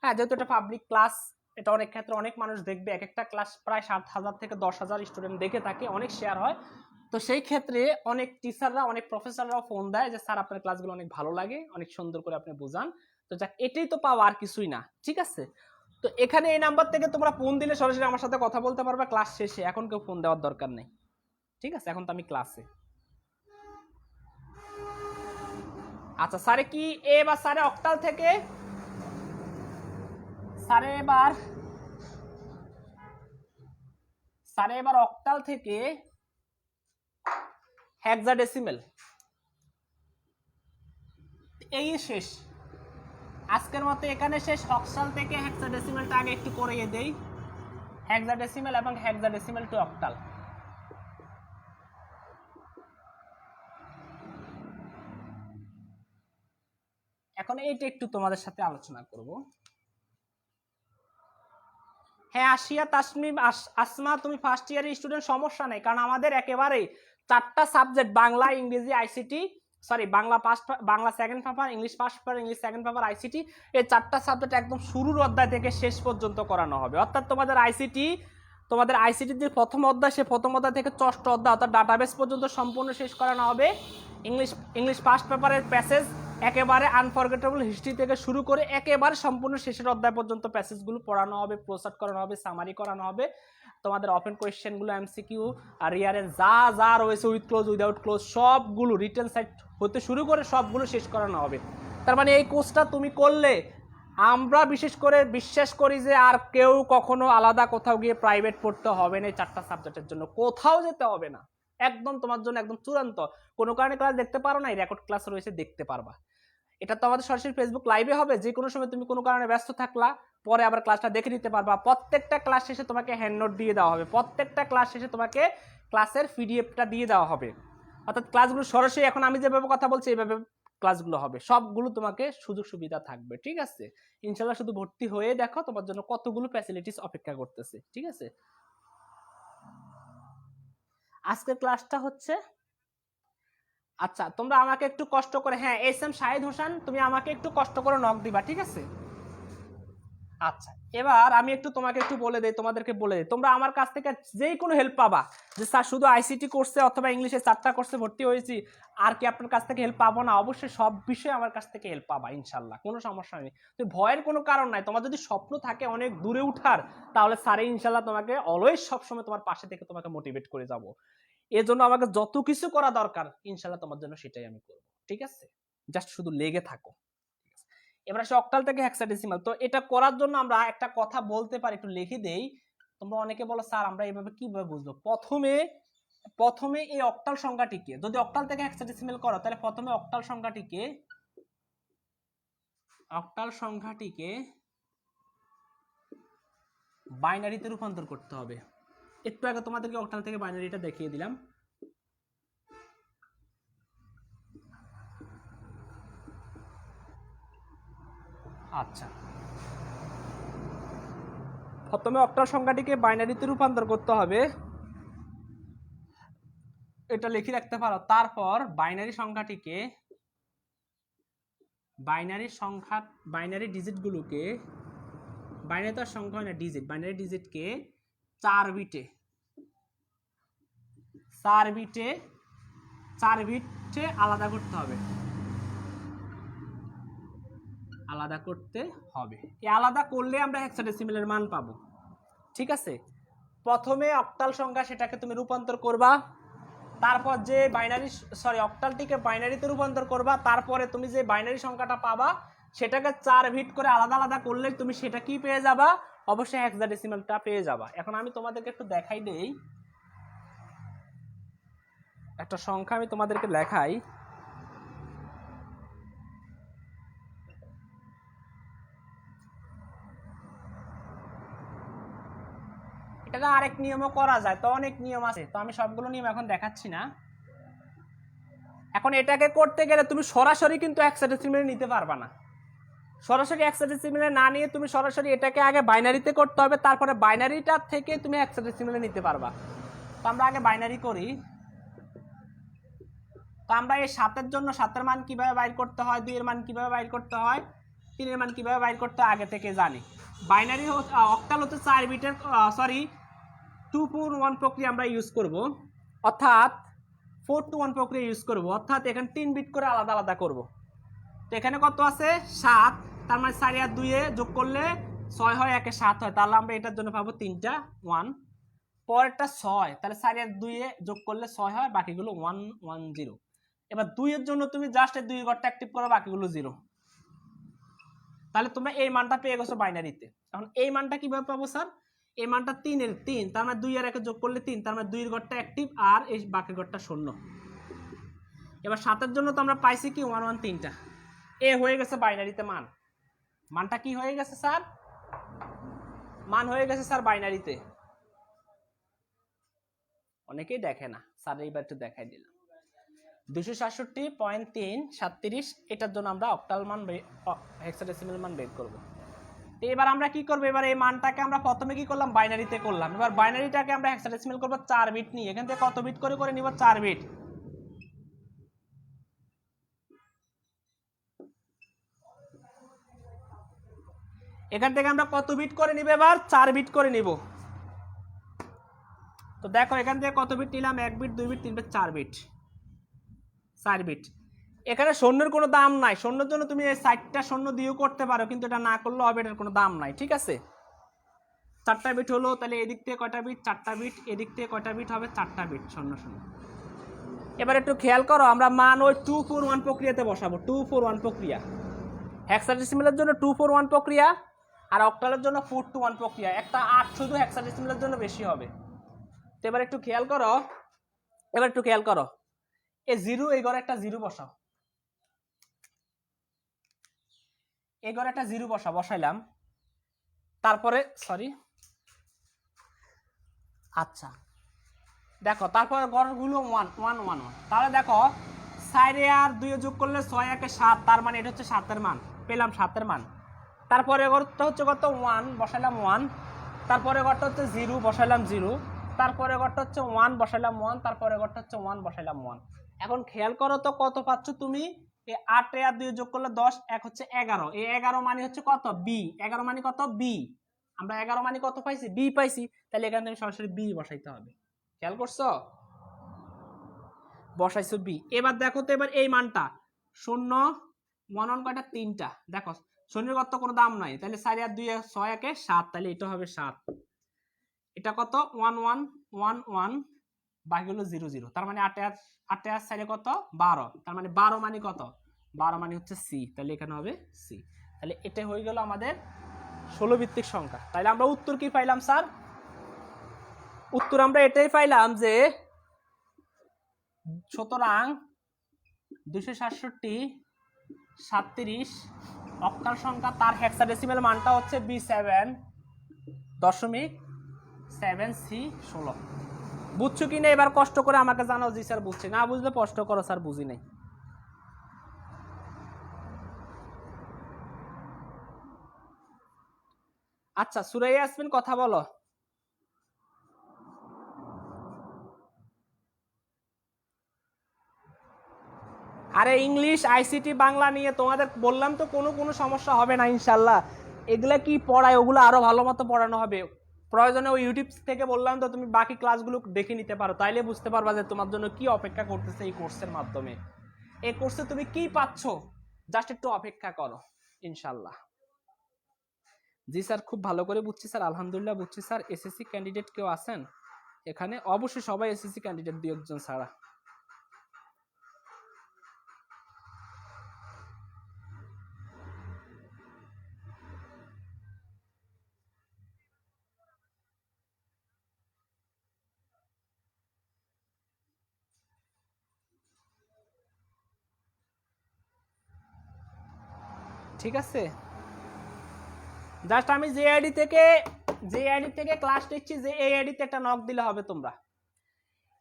S1: হ্যাঁ, যেহেতু এটা পাবলিক ক্লাস, এটা অনেক ক্ষেত্রে অনেক মানুষ দেখবে। এক একটা ক্লাস প্রায় 7,000 থেকে 10,000 স্টুডেন্ট দেখে থাকে, অনেক শেয়ার হয়। তো সেই ক্ষেত্রে অনেক টিচাররা, অনেক প্রফেসররাও ফোন দেয় যে স্যার আপনার ক্লাসগুলো অনেক ভালো লাগে, অনেক সুন্দর করে আপনি বোঝান। তো যাক, এটাই তো পাওয়া, আর কিছুই না, ঠিক আছে? তো এখানে এই নাম্বার থেকে তোমরা ফোন দিলে সরাসরি আমার সাথে কথা বলতে পারবে ক্লাস শেষে। এখন কেউ ফোন দেওয়ার দরকার নেই, ঠিক আছে? এখন তো আমি ক্লাসে। আচ্ছা, স্যারে কি এবার স্যারে অক্টাল থেকে, স্যারে এবার অক্টাল থেকে হেক্সাডেসিমেল এই শেষ, আজকের মতো এখানে শেষ। অক্টাল থেকে হেক্সাডেসিমেলটা আগে একটু করিয়ে দেই। হেক্সাডেসিমেল এবং হেক্সাডেসিমেল টু অক্টাল। এখন এইটা একটু তোমাদের সাথে আলোচনা করব। হ্যাঁ আশিয়া তাসমিম আসমা, তুমি ফার্স্ট ইয়ারের স্টুডেন্ট, সমস্যা নেই। কারণ আমাদের একেবারে 4টা সাবজেক্ট, বাংলা, ইংরেজি, ICT, sorry Bangla first, Bangla second paper, English first paper, English second paper, ICT, এই 4টা সাবজেক্ট একদম শুরুর অধ্যায় থেকে শেষ পর্যন্ত করানো হবে। অর্থাৎ তোমাদের আইসিটির যে প্রথম অধ্যায়, সে প্রথম অধ্যায় থেকে 6টা অধ্যায় অর্থাৎ ডাটাবেস পর্যন্ত সম্পূর্ণ শেষ করানো হবে। ইংলিশ ফার্স্ট পেপারের প্যাসেজ একেবারে আনফরগেটেবল হিস্ট্রি থেকে শুরু করে একেবারে সম্পূর্ণ শেষের অধ্যায় পর্যন্ত প্যাসেজগুলো পড়ানো হবে, প্রসাদ করানো হবে, সামারি করানো হবে। তোমাদের ওপেন কোয়েশ্চেনগুলো, এমসিকিউ আর রিয়ারের যা যা রয়েছে, উইথ ক্লোজ উইদাউট ক্লোজ সবগুলো, রিটেন সাইট হতে শুরু করে সবগুলো শেষ করানো হবে। তার মানে এই কোর্সটা তুমি করলে আমরা বিশেষ করে বিশ্বাস করি যে আর কেউ কখনো আলাদা কোথাও গিয়ে প্রাইভেট পড়তে হবে না। 4টা সাবজেক্টের জন্য কোথাও যেতে হবে না, একদম তোমার জন্য একদম চূড়ান্ত। কোনো কারণে ক্লাস দেখতে পারো না, রেকর্ড ক্লাস রয়েছে, দেখতে পারবা। এটা তো আমাদের সরাসরি ফেসবুক লাইভে হবে, যে কোনো সময় তুমি কোনো কারণে ব্যস্ত থাকলা, পরে আবার ক্লাসটা দেখে নিতে পারবা। প্রত্যেকটা ক্লাস শেষে তোমাকে হ্যান্ড নোট দিয়ে দেওয়া হবে, প্রত্যেকটা ক্লাস শেষে তোমাকে ক্লাসের পিডিএফটা দিয়ে দেওয়া হবে। অর্থাৎ ক্লাসগুলো সরাসরি এখন আমি যেভাবে কথা বলছি এইভাবে ক্লাসগুলো হবে, সবগুলো তোমাকে সুযোগ সুবিধা থাকবে, ঠিক আছে? ইনশাল্লাহ শুধু ভর্তি হয়ে দেখো, তোমার জন্য কতগুলো ফ্যাসিলিটিস অপেক্ষা করতেছে, ঠিক আছে? আজকের ক্লাসটা হচ্ছে, আচ্ছা তোমরা আমাকে একটু কষ্ট করে, হ্যাঁ এস এম শাহিদ হোসেন, তুমি আমাকে একটু কষ্ট করে নক দিবা, ঠিক আছে? আচ্ছা, এবার আমি একটু তোমাকে একটু বলে দেই, তোমাদেরকে বলে দিই, তোমরা আমার কাছ থেকে যে কোনো হেল্প পাবা। যে স্যার শুধু আইসিটি কোর্সে অথবা ইংলিশে 4টা কোর্সে ভর্তি হয়েছি, আর কি আপনার কাছ থেকে হেল্প পাবো না? অবশ্যই সব বিষয়ে আমার কাছ থেকে হেল্প পাবা ইনশাল্লাহ, কোনো সমস্যা নেই। তো ভয়ের কোনো কারণ নাই। তোমার যদি স্বপ্ন থাকে অনেক দূরে উঠার, তাহলে স্যারে ইনশাল্লাহ তোমাকে অলওয়েজ সবসময় তোমার পাশে থেকে তোমাকে মোটিভেট করে যাব। এর জন্য আমাকে যত কিছু করা দরকার ইনশাল্লাহ তোমার জন্য সেটাই আমি করবো, ঠিক আছে? জাস্ট শুধু লেগে থাকো। এবার আসে অক্টাল থেকে হেক্সাডেসিমাল। তো এটা করার জন্য আমরা একটা কথা বলতে পারি, একটু লিখে দেই। তোমরা অনেকে বলো স্যার আমরা এইভাবে কিভাবে বুঝবো? প্রথমে এই অক্টাল সংখ্যাটিকে, যদি অক্টাল থেকে হেক্সাডেসিমাল করো তাহলে প্রথমে অক্টাল সংখ্যাটিকে বাইনারিতে রূপান্তর করতে হবে। একটু আগে তোমাদেরকে অক্টাল থেকে বাইনারিটা দেখিয়ে দিলাম। আচ্ছা, প্রথমে অক্টাল সংখ্যাটিকে বাইনারিতে রূপান্তর করতে হবে, এটা লিখে রাখতে পারো। তারপর বাইনারি সংখ্যাটিকে বাইনারি সংখ্যা, বাইনারি ডিজিটগুলোকে, বাইনারি তো সংখ্যা হয় না, ডিজিট, বাইনারি ডিজিটকে 4 বিটে 4 বিটে 4 বিটে আলাদা করতে হবে, আলাদা করতে হবে। এই আলাদা করলে আমরা হেক্সাডেসিমেলের মান পাবো। ঠিক আছে, প্রথমে অক্টাল সংখ্যা সেটাকে তুমি রূপান্তর করবা, তারপর যে বাইনারি, সরি অক্টালটিকে বাইনারিতে রূপান্তর করবা, তারপরে তুমি যে বাইনারি সংখ্যাটা পাবা সেটাকে 4 বিট করে আলাদা আলাদা করলে তুমি সেটা কি পেয়ে যাবা, অবশ্যই হেক্সাডেসিমেলটা পেয়ে যাবা। এখন আমি তোমাদেরকে একটু দেখাই দেই, একটা সংখ্যা আমি তোমাদেরকে দেখাই। এটা আরেক নিয়মও করা যায়, তো অনেক নিয়ম আছে, তো আমি সবগুলো নিয়ম এখন দেখাচ্ছি না। এখন এটাকে করতে গেলে তুমি সরাসরি কিন্তু হেক্সাডেসিমেল নিতে পারবা না, সরাসরি হেক্সাডেসিমেলে না নিয়ে তুমি সরাসরি এটাকে আগে বাইনারিতে করতে হবে, তারপরে বাইনারিটা থেকে তুমি হেক্সাডেসিমেলে নিতে পারবা। তো আমরা আগে বাইনারি করি। তো আমরা এই 7-এর জন্য 7-এর মান কিভাবে বাইর করতে হয়, 2-এর মান কিভাবে বাইর করতে হয়, 3-এর মান কিভাবে বাইর করতে হয় আগে থেকে জানি। বাইনারি অক্টাল হচ্ছে 4 বিটের, সরি 2-4-1 প্রক্রিয়া আমরা ইউজ করব, অর্থাৎ 4-to-1 প্রক্রিয়া ইউজ করব, অর্থাৎ এখানে 3 বিট করে আলাদা আলাদা করব। তো এখানে কত আছে 7, তার মানে 4 আর 2 যোগ করলে 6 হয়, 1 7 হয়, তাহলে আমরা এটার জন্য পাবো 3টা 1। পরেরটা 6, তাহলে 4 আর 2 যোগ করলে 6 হয়, বাকিগুলো 1 1 0। এবার 2 এর জন্য তুমি জাস্ট এই 2 ঘরটা অ্যাক্টিভ করো, বাকিগুলো 0। তাহলে তোমরা এই মানটা পেয়ে গেছো বাইনারিতে। এখন এই মানটা কিভাবে পাবো স্যার, এই মানটা 3 এর 3, তার মানে 2 আর 1 যোগ করলে 3, তার মানে 2 এর ঘরটা অ্যাক্টিভ আর এই বাকি ঘরটা শূন্য। এবার 7 এর জন্য তো আমরা পাইছি কি 1 1 3টা, এ হয়ে গেছে বাইনারিতে মান। মানটা কি হয়ে গেছে স্যার, মান হয়ে গেছে স্যার বাইনারিতে। অনেকেই দেখে না স্যার, এইবার একটু দেখাই দিলাম। 267.337, এটার জন্য আমরা অক্টাল মান, হেক্সাডেসিমেল মান বের করব। তো এবার আমরা কি করব, এবার এই মানটাকে আমরা প্রথমে কি করলাম, বাইনারিতে করলাম। এবার বাইনারিটাকে আমরা হেক্সাডেসিমেল করব 4 বিট নিয়ে। এখান থেকে কত বিট করে নিব, 4 বিট। এখান থেকে আমরা কত বিট করে নিব, এবার 4 বিট করে নিব। তো দেখো এখান থেকে কত বিট নিলাম, 1 bit 2 bit 3 bit 4 bit, 4 bit. এখানে শূন্যের কোনো দাম নাই, শূন্যের জন্য তুমি এই 4টা শূন্য দিয়েও করতে পারো, কিন্তু এটা না করলে হবে, এটার কোনো দাম নাই। ঠিক আছে, 4টা বিট হলো, তাহলে এদিক থেকে কয়টা বিট, 4টা বিট, এদিক থেকে কয়টা বিট হবে, 4টা বিট, 0 0। এবার একটু খেয়াল করো, আমরা মান ওই 2-4-1 প্রক্রিয়াতে বসাবো, 2-4-1 প্রক্রিয়া। হেক্সাডেসিমেলের জন্য 2-4-1 প্রক্রিয়া, আর অক্টালের জন্য 4-to-1 প্রক্রিয়া। একটা 8 শুধু হেক্সাডেসিমেলের জন্য বেশি হবে। তো এবার একটু খেয়াল করো, এবার একটু খেয়াল করো, এই 0, এই ঘরে একটা 0 বসাও, এই ঘরে একটা 0 বসাইলাম, তারপরে সরি, আচ্ছা দেখো, তারপরে ঘরগুলো 1 1 1 1। তাহলে দেখো 4 আর 2 যোগ করলে 6 1 7, তার মানে এটা হচ্ছে 7 এর মান, পেলাম 7 এর মান। তারপরে ঘরটা হচ্ছে কত, 1 বসাইলাম 1, তারপরে ঘরটা হচ্ছে 0 বসাইলাম 0, তারপরে ঘরটা হচ্ছে 1 বসাইলাম 1, তারপরে ঘরটা হচ্ছে 1 বসাইলাম 1। এখন খেয়াল করো তো কত পাচ্ছ তুমি, এই 8 আর 2 যোগ করলে 10, 1 হচ্ছে 11, এই 11 মানে হচ্ছে কত, বি। 11 মানে কত, বি। আমরা 11 মানে কত পাইছি, বি পাইছি, তাহলে এখান থেকে সরাসরি বি বসাইতে হবে। খেয়াল করছো, বসাইছো বি। এবার দেখো তো, এবার এই মানটা 0 1 1 কয়টা, 3টা। দেখো শূন্যের কত কোনো দাম নাই, তাহলে 4 আর 2 6 1 7, তাহলে এটা হবে 7। এটা কত, 1 1 1 1, বাকিগুলো 0 0, তার মানে 8 আর 4 কত, 12, তার মানে 12 মানে কত, 12 মানে হচ্ছে সি, তাহলে এখানে হবে সি। তাহলে এটা হয়ে গেল আমাদের 16 ভিত্তিক সংখ্যা। তাহলে আমরা উত্তর কি পাইলাম স্যার, উত্তর আমরা এটাই পাইলাম যে, সুতরাং 267 37 অক্টাল সংখ্যা, তার হেক্সাডেসিমেল মানটা হচ্ছে B7.7C16। বুঝছো কি না, এবার কষ্ট করে আমাকে জানাও, জি স্যার বুঝছি, না বুঝলে কষ্ট করো স্যার বুঝি নাই। আচ্ছা সূরা ইয়াসমিন কথা বলো। আরে ইংলিশ আইসিটি বাংলা নিয়ে তোমাদের বললাম তো কোনো সমস্যা হবে না ইনশাল্লাহ। এগুলা কি পড়ায় ওগুলো আরো ভালো মতো পড়ানো হবে। প্রয়োজনে ওই ইউটিউব থেকে বললাম তো তুমি বাকি ক্লাসগুলো দেখে নিতে পারো, তাইলে বুঝতে পারবা যে তোমার জন্য কি অপেক্ষা করতেছে এই কোর্সের মাধ্যমে। এই কোর্সে তুমি কি পাচ্ছ, জাস্ট একটু অপেক্ষা করো ইনশাল্লাহ। জি স্যার, খুব ভালো করে বুঝছি স্যার, আলহামদুলিল্লাহ বুঝছি স্যার। এসএসসি ক্যান্ডিডেট কেউ আছেন এখানে? অবশ্যই সবাই এসএসসি ক্যান্ডিডেট, দুই একজন ছাড়া। ঠিক আছে, জাস্ট আমি যে আইডি থেকে ক্লাস নিচ্ছি, যে এই আইডিতে একটা নক দিলে হবে, তোমরা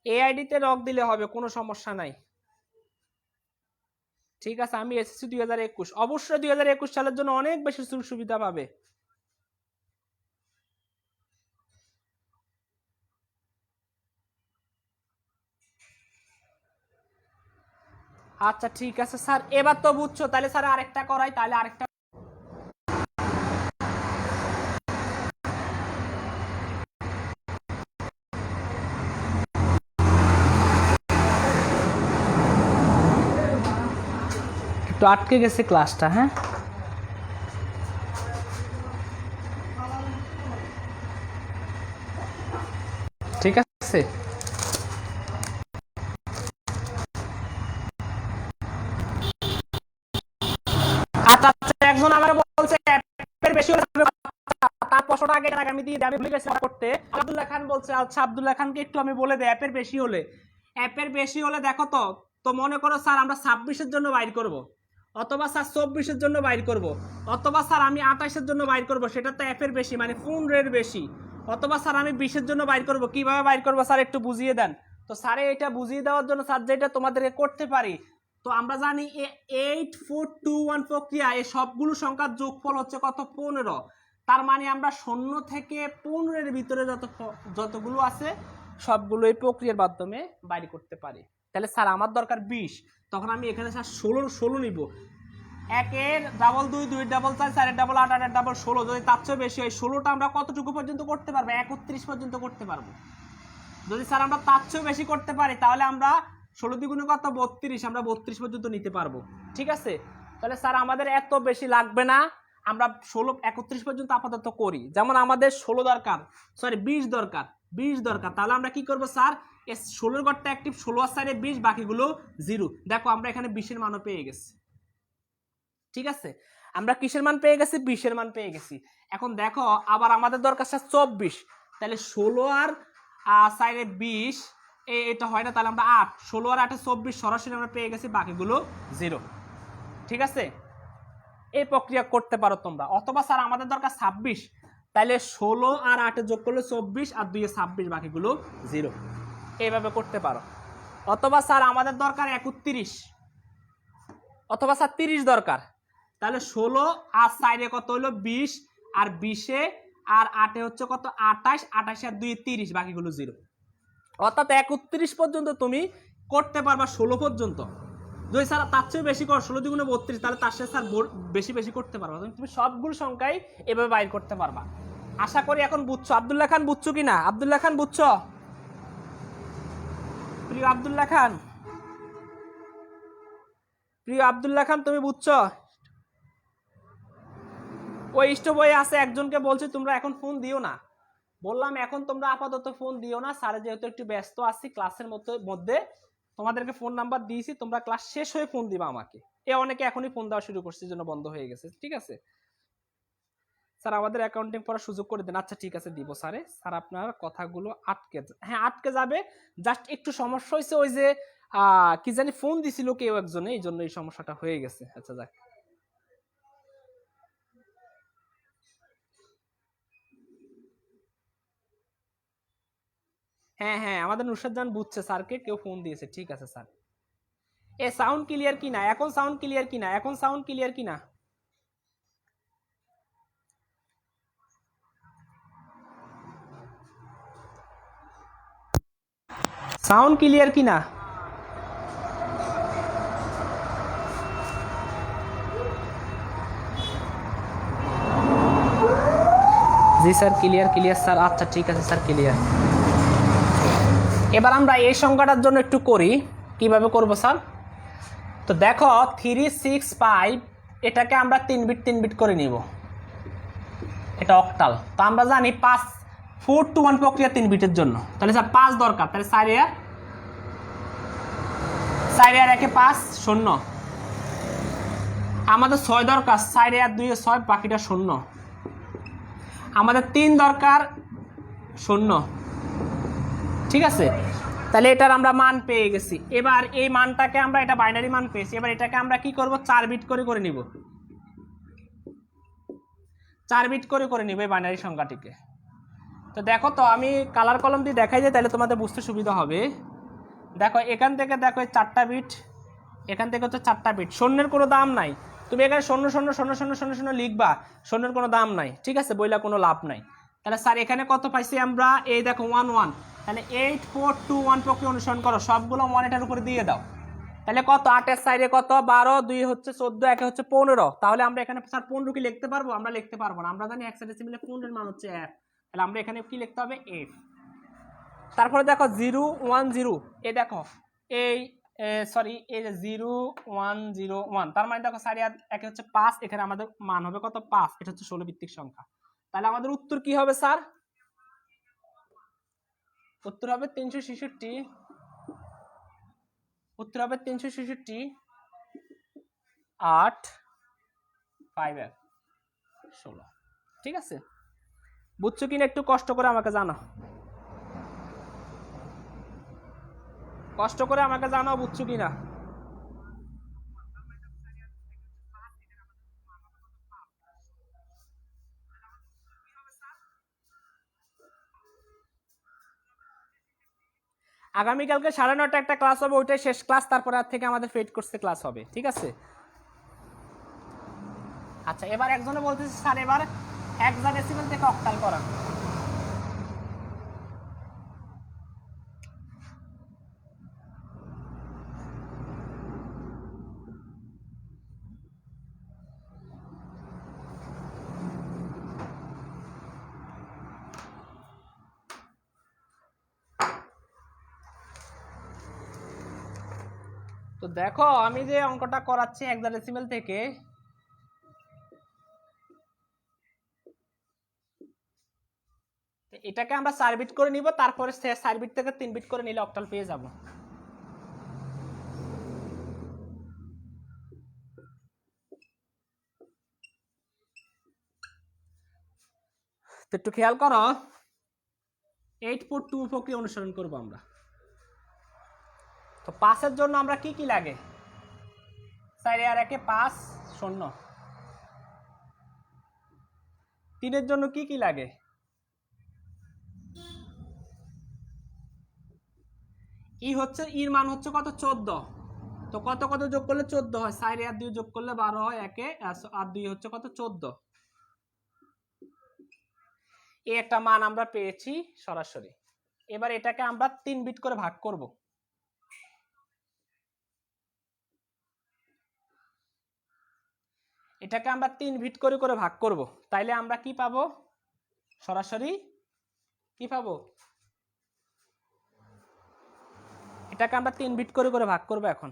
S1: এই আইডিতে নক দিলে হবে, কোনো সমস্যা নাই। ঠিক আছে, আমি এসএসসি 2021, অবশ্যই 2021 সালের জন্য অনেক বেশি সুযোগ সুবিধা পাবে। আচ্ছা ঠিক আছে স্যার, এবার তো বুঝছো, তাহলে স্যার আরেকটা করাই, তাহলে আরেকটা একটু আটকে গেছে ক্লাসটা। হ্যাঁ ঠিক আছে, আচ্ছা আচ্ছা, একজন আমার বলছে অ্যাপের বেশি হলে তার প্রশ্নটা আগে আমি দিয়ে আমি ভুলে গেছি করতে। আব্দুল্লাহ খান বলছে, আচ্ছা আব্দুল্লাহ খানকে একটু আমি বলে দেই, অ্যাপের বেশি হলে দেখো তো, তো মনে করো স্যার আমরা 26-এর জন্য বাইর করব, অথবা স্যার 24-এর জন্য বাইর করব, অথবা স্যার আমি 28-এর জন্য বাইর করব, সেটা তো অ্যাপের বেশি মানে 15-এর বেশি, অথবা স্যার আমি 20-এর জন্য বাইর করব। কিভাবে বাইর করব স্যার একটু বুঝিয়ে দেন। তো স্যারে এটা বুঝিয়ে দেওয়ার জন্য স্যার যেটা তোমাদেরকে করতে পারি, তো আমরা জানি 8421 প্রক্রিয়া, এই সবগুলো সংখ্যার যোগফল হচ্ছে কত? 15। তার মানে আমরা 0 থেকে 15-এর ভিতরে যতগুলো আছে সবগুলো এই প্রক্রিয়ার মাধ্যমে বাইর করতে পারি। তাহলে স্যার আমার দরকার 20, তখন আমি এখানে স্যার 16 নিব। 1-এর ডাবল 2, 2-এর ডাবল 4, 4-এর ডাবল 8, 8-এর ডাবল 16, যদি তার চেয়ে বেশি হয় 16টা আমরা কতটুকু পর্যন্ত করতে পারবো? 31 পর্যন্ত করতে পারবো। যদি স্যার আমরা তার চেয়ে বেশি করতে পারি, তাহলে আমরা 16 দ্বিগুণে কত? 32, আমরা 32 পর্যন্ত নিতে পারবো। ঠিক আছে, তাহলে স্যার আমাদের এত বেশি লাগবে না, আমরা 31 পর্যন্ত আপাতত করি। যেমন আমাদের 16 দরকার, সরি 20 দরকার, 20 দরকার, তাহলে আমরা কি করব স্যার? 16-এর ঘরটা অ্যাক্টিভ, 16 আর 4-এ 20, বাকিগুলো 0। দেখো আমরা এখানে 20-এর মানও পেয়ে গেছি। ঠিক আছে, আমরা কিসের মান পেয়ে গেছি? 20-এর মান পেয়ে গেছি। এখন দেখো আবার আমাদের দরকার স্যার 24, তাহলে 16 আর 4-এ 20, এটা হয় না, তাহলে আমরা 8, 16 আর 8-এ 24, সরাসরি আমরা পেয়ে গেছি, বাকিগুলো 0। ঠিক আছে, এই প্রক্রিয়া করতে পারো তোমরা। অথবা স্যার আমাদের দরকার 26, তাহলে 16 আর 8-এ যোগ করলে 24, আর 2-এ 26, বাকিগুলো 0, এইভাবে করতে পারো। অথবা স্যার আমাদের দরকার 31, অথবা স্যার 30 দরকার, তাহলে 16 আর 4-এ কত হলো? 20, আর 20-এ আর 8-এ হচ্ছে কত? 28, 28 আর 2-এ 30, বাকিগুলো 0। অর্থাৎ 31 পর্যন্ত তুমি করতে পারবা, 16 পর্যন্ত। যদি স্যার তার চেয়ে বেশি করো, 16 দ্বিগুণে 32, তাহলে তার সাথে স্যার বেশি করতে পারবা, তুমি সবগুলো সংখ্যাই এভাবে বাইর করতে পারবা। আশা করি এখন বুঝছো। আব্দুল্লাহ খান বুঝছো কিনা? আব্দুল্লাহ খান বুঝছো? প্রিয় আব্দুল্লাহ খান, তুমি বুঝছো? ওই স্টপ হয়ে আছে, একজনকে বলছি তোমরা এখন ফোন দিও না, বললাম এখন তোমরা আপাতত ফোন দিও না, স্যার যেহেতু একটু ব্যস্ত আছি ক্লাসের মধ্যে, তোমাদেরকে ফোন নাম্বার দিয়েছি, তোমরা ক্লাস শেষ হয়ে ফোন দিবা আমাকে। অনেকে এখনই ফোন দেওয়া শুরু করছে, জন্য বন্ধ হয়ে গেছে। ঠিক আছে স্যার, আমাদের অ্যাকাউন্টিং পড়ার সুযোগ করে দেন। আচ্ছা ঠিক আছে, দিব স্যারে। স্যার আপনার কথাগুলো আটকে যাবে, জাস্ট একটু সমস্যা হয়েছে, ওই যে কি জানি ফোন দিছিল কেউ একজনে, এই জন্য এই সমস্যাটা হয়ে গেছে। আচ্ছা যাক, হ্যাঁ আমাদের নুসরাত জান বুঝছে, স্যারকে কেউ ফোন দিয়েছে। ঠিক আছে স্যার, সাউন্ড ক্লিয়ার কিনা? এখন সাউন্ড ক্লিয়ার কিনা? সাউন্ড ক্লিয়ার কিনা? জি স্যার ক্লিয়ার ক্লিয়ার স্যার, আচ্ছা ঠিক আছে স্যার ক্লিয়ার। এবার আমরা এই সংখ্যাটার জন্য একটু করি, কিভাবে করব স্যার? তো দেখো 365 এটাকে আমরা 3 বিট করে নিব, এটা অক্টাল। তো আমরা জানি 5 4 to 1 প্রক্রিয়া 3 বিটের জন্য, তাহলে স্যার 5 দরকার, তাহলে 4 আর 1 5 শূন্য। আমাদের 6 দরকার, 4 আর 2 6, বাকিটা শূন্য। আমাদের 3 দরকার, শূন্য। ঠিক আছে, তাহলে এটার আমরা মান পেয়ে গেছি। এবার এই মানটাকে আমরা, এটা বাইনারি মান পেয়েছি, এবার এটাকে আমরা কি করব, 4 বিট করে নিব, 4 বিট করে নিব এই বাইনারি সংখ্যাটিকে। তো দেখো, তো আমি কালার কলম দিয়ে দেখাই যাই, তাহলে তোমাদের বুঝতে সুবিধা হবে। দেখো এখান থেকে দেখো 4টা বিট, এখান থেকে হচ্ছে 4টা বিট, শূন্যের কোনো দাম নাই। তুমি এখানে 0 0 0 0 0 0 লিখবা, শূন্যের কোনো দাম নাই, ঠিক আছে, বইলা কোনো লাভ নাই। তাহলে স্যার এখানে কত পাইছি আমরা, এই দেখো 1 1, তাহলে 8 4 2 1 প্রক্রিয়া অনুসরণ করো, সবগুলো 1 এটার উপরে দিয়ে দাও। তাহলে কত, 8 এর সাইডে কত 12, 2 হচ্ছে 14, 1 হচ্ছে 15। তাহলে আমরা এখানে স্যার 15 কি লিখতে পারবো? আমরা লিখতে পারবো না, আমরা জানি হেক্সাডেসিমালে 15 এর মান হচ্ছে f। তাহলে আমরা এখানে কি লিখতে হবে, f। তারপরে দেখো 0 1 0, এই দেখো এই সরি এই যে 0 1 0 1, তার মানে দেখো 4 আর 1 হচ্ছে 5, এখানে আমাদের মান হবে কত, 5। এটা হচ্ছে 16 ভিত্তিক সংখ্যা। তাহলে আমাদের উত্তর কি হবে স্যার? উত্তর হবে 366, উত্তর হবে 366 8 5 1 16। ঠিক আছে, বুঝছো কিনা একটু কষ্ট করে আমাকে জানাও, কষ্ট করে আমাকে জানাও বুঝছো কিনা। আগামীকালকে 9:30 একটা ক্লাস হবে, ওইটাই শেষ ক্লাস, তারপরে আর থেকে আমাদের ফেড কোর্সে ক্লাস হবে, ঠিক আছে। আচ্ছা, এবার একজনে বলতেছে স্যার এবার হেক্সাডেসিমাল থেকে অক্টাল করা। তো দেখো আমি যে অঙ্কটা করাচ্ছি হেক্সাডেসিমাল থেকে, এটাকে আমরা 4 বিট করে নিব, তারপরে 4 বিট থেকে 3 বিট করে নিলে অক্টাল পেয়ে যাব। তো একটু খেয়াল করো, 8 4 2 প্রক্রিয়া অনুসরণ করব আমরা। তো 5 এর জন্য আমরা কি কি লাগে, 4 আর 1 5 0। 3 এর জন্য কি কি লাগে, ই হচ্ছে, ইর মান হচ্ছে কত, 14। তো কত কত যোগ করলে 14 হয়, 4 আর 2 যোগ করলে 12 হয়, 1 আর 2 হচ্ছে কত, 14। এই একটা মান আমরা পেয়েছি সরাসরি। এবার এটাকে আমরা 3 বিট করে ভাগ করব। এটাকে আমরা 3 বিট করে ভাগ করব, তাইলে আমরা কি পাবো, সরাসরি কি পাবো, এটাকে আমরা 3 বিট করে ভাগ করব। এখন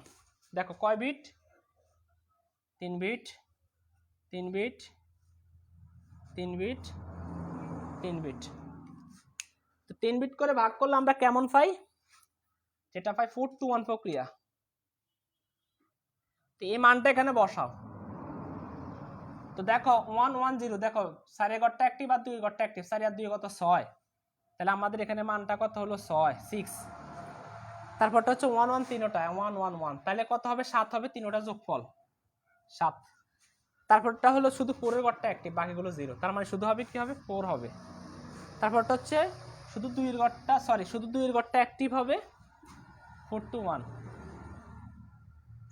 S1: দেখো কয় bit, 3 bit 3 bit 3 bit 3 bit. তো 3 বিট করে ভাগ করলে আমরা কেমন পাই, যেটা পাই 4 to 1 প্রক্রিয়া। তো এই মানটা এখানে বসাও। তো দেখো 1 1 0, দেখো 4 এর ঘরটা অ্যাক্টিভ আর 2 এর ঘরটা অ্যাক্টিভ, 4 আর 2 কত 6, তাহলে আমাদের এখানে মানটা কত হলো 6। তারপরটা হচ্ছে 1 1 তিনোটা 1 1 1, তাহলে কত হবে, 7 হবে, তিনোটা যোগফল 7। তারপরটা হলো শুধু 4 এর ঘরটা অ্যাক্টিভ, বাকিগুলো 0, তার মানে শুধু হবে কি হবে, 4 হবে। তারপরটা হচ্ছে শুধু 2 এর ঘরটা, সরি শুধু 2 এর ঘরটা অ্যাক্টিভ হবে, 4 to 1,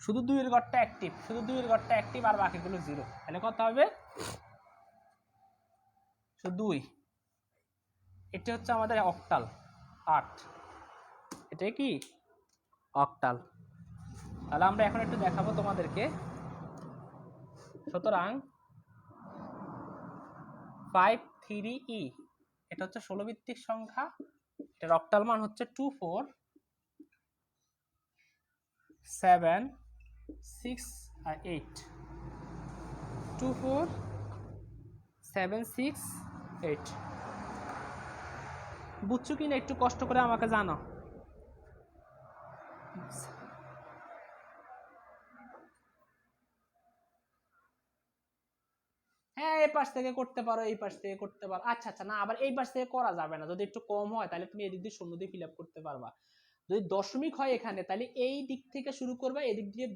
S1: শুধু 2 এর ঘরটা অ্যাক্টিভ, শুধু 2 এর ঘরটা অ্যাক্টিভ আর বাকিগুলো 0, তাহলে কত হবে, শুধু 2। এটা হচ্ছে আমাদের অক্টাল 8, এটাই কি অক্টাল। তাহলে আমরা এখন একটু দেখাবো তোমাদেরকে। সুতরাং 5 3e, এটা হচ্ছে 16 ভিত্তিক সংখ্যা, এটার অক্টাল মান হচ্ছে 24768, 24768। বুঝছো কিনা একটু কষ্ট করে আমাকে জানাও। হ্যাঁ, এই পাশ থেকে করতে পারো, এই পাশ থেকে করতে পারো। আচ্ছা আচ্ছা, না আবার এই পাশ থেকে করা যাবে না, যদি একটু কম হয় তাহলে তুমি এদিক দিয়ে শূন্য দিয়ে ফিল আপ করতে পারবা। যদি দশমিক হয় এখানে তাহলে এই দিক থেকে শুরু করবা, এদিক দিয়ে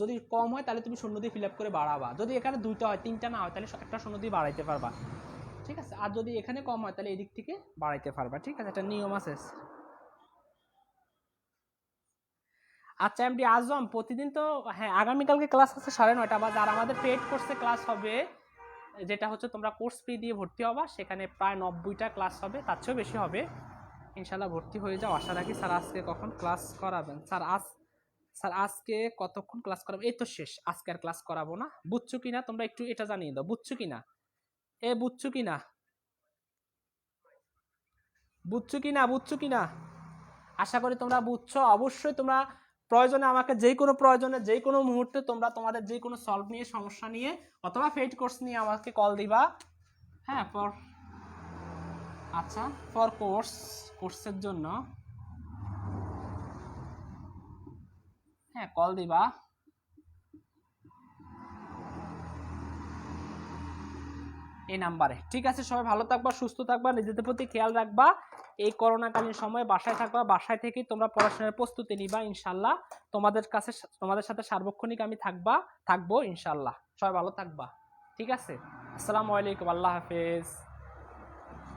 S1: যদি কম হয় তাহলে তুমি শূন্য দিয়ে ফিল আপ করে বাড়াবা। যদি এখানে দুইটা হয়, তিনটা না হয় তাহলে একটা শূন্য দিয়ে বাড়াইতে পারবা, ঠিক আছে। আর যদি এখানে কম হয় তাহলে এদিক থেকে বাড়াইতে পারবা, ঠিক আছে, একটা নিয়ম আছে। আচ্ছা এমডি আজম, প্রতিদিন তো হ্যাঁ আগামীকালকে ক্লাস আছে 9:30 বাজে, আর আমাদের পেড কোর্সে ক্লাস হবে, যেটা হচ্ছে তোমরা কোর্স ফি দিয়ে ভর্তি হবা, সেখানে প্রায় 90টা ক্লাস হবে, তার চেয়েও বেশি হবে। ইনশাল্লাহ ভর্তি হয়ে যাও, আশা রাখি। স্যার আজকে কখন ক্লাস করাবেন? স্যার আজকে কতক্ষণ ক্লাস করাবেন? এই তো শেষ, আজকে আর ক্লাস করাবো না। বুঝছো কিনা তোমরা একটু এটা জানিয়ে দাও, বুঝছো কিনা? বুঝছো কিনা? বুঝছো কিনা? বুঝছো কিনা? আশা করি তোমরা বুঝছো। অবশ্যই তোমরা প্রয়োজনে আমাকে প্রয়োজনে যে কোনো মুহূর্তে তোমরা তোমাদের যে কোনো সলভ নিয়ে, সমস্যা নিয়ে অথবা পেইড কোর্স নিয়ে আমাকে কল দিবা। হ্যাঁ আচ্ছা ফর কোর্সের জন্য হ্যাঁ কল দিবা। এই নাম্বারে, ঠিক আছে। সবাই ভালো থাকবা, সুস্থ থাকবা, নিজেদের প্রতি খেয়াল রাখবা। এই করোনাকালীন সময়ে বাসায় থাকবা, বাসায় থেকেই তোমরা পড়াশোনার প্রস্তুতি নিবা ইনশাল্লাহ। তোমাদের সাথে সার্বক্ষণিক আমি থাকবো ইনশাল্লাহ। সবাই ভালো থাকবা, ঠিক আছে। আসসালামু আলাইকুম, আল্লাহ হাফেজ।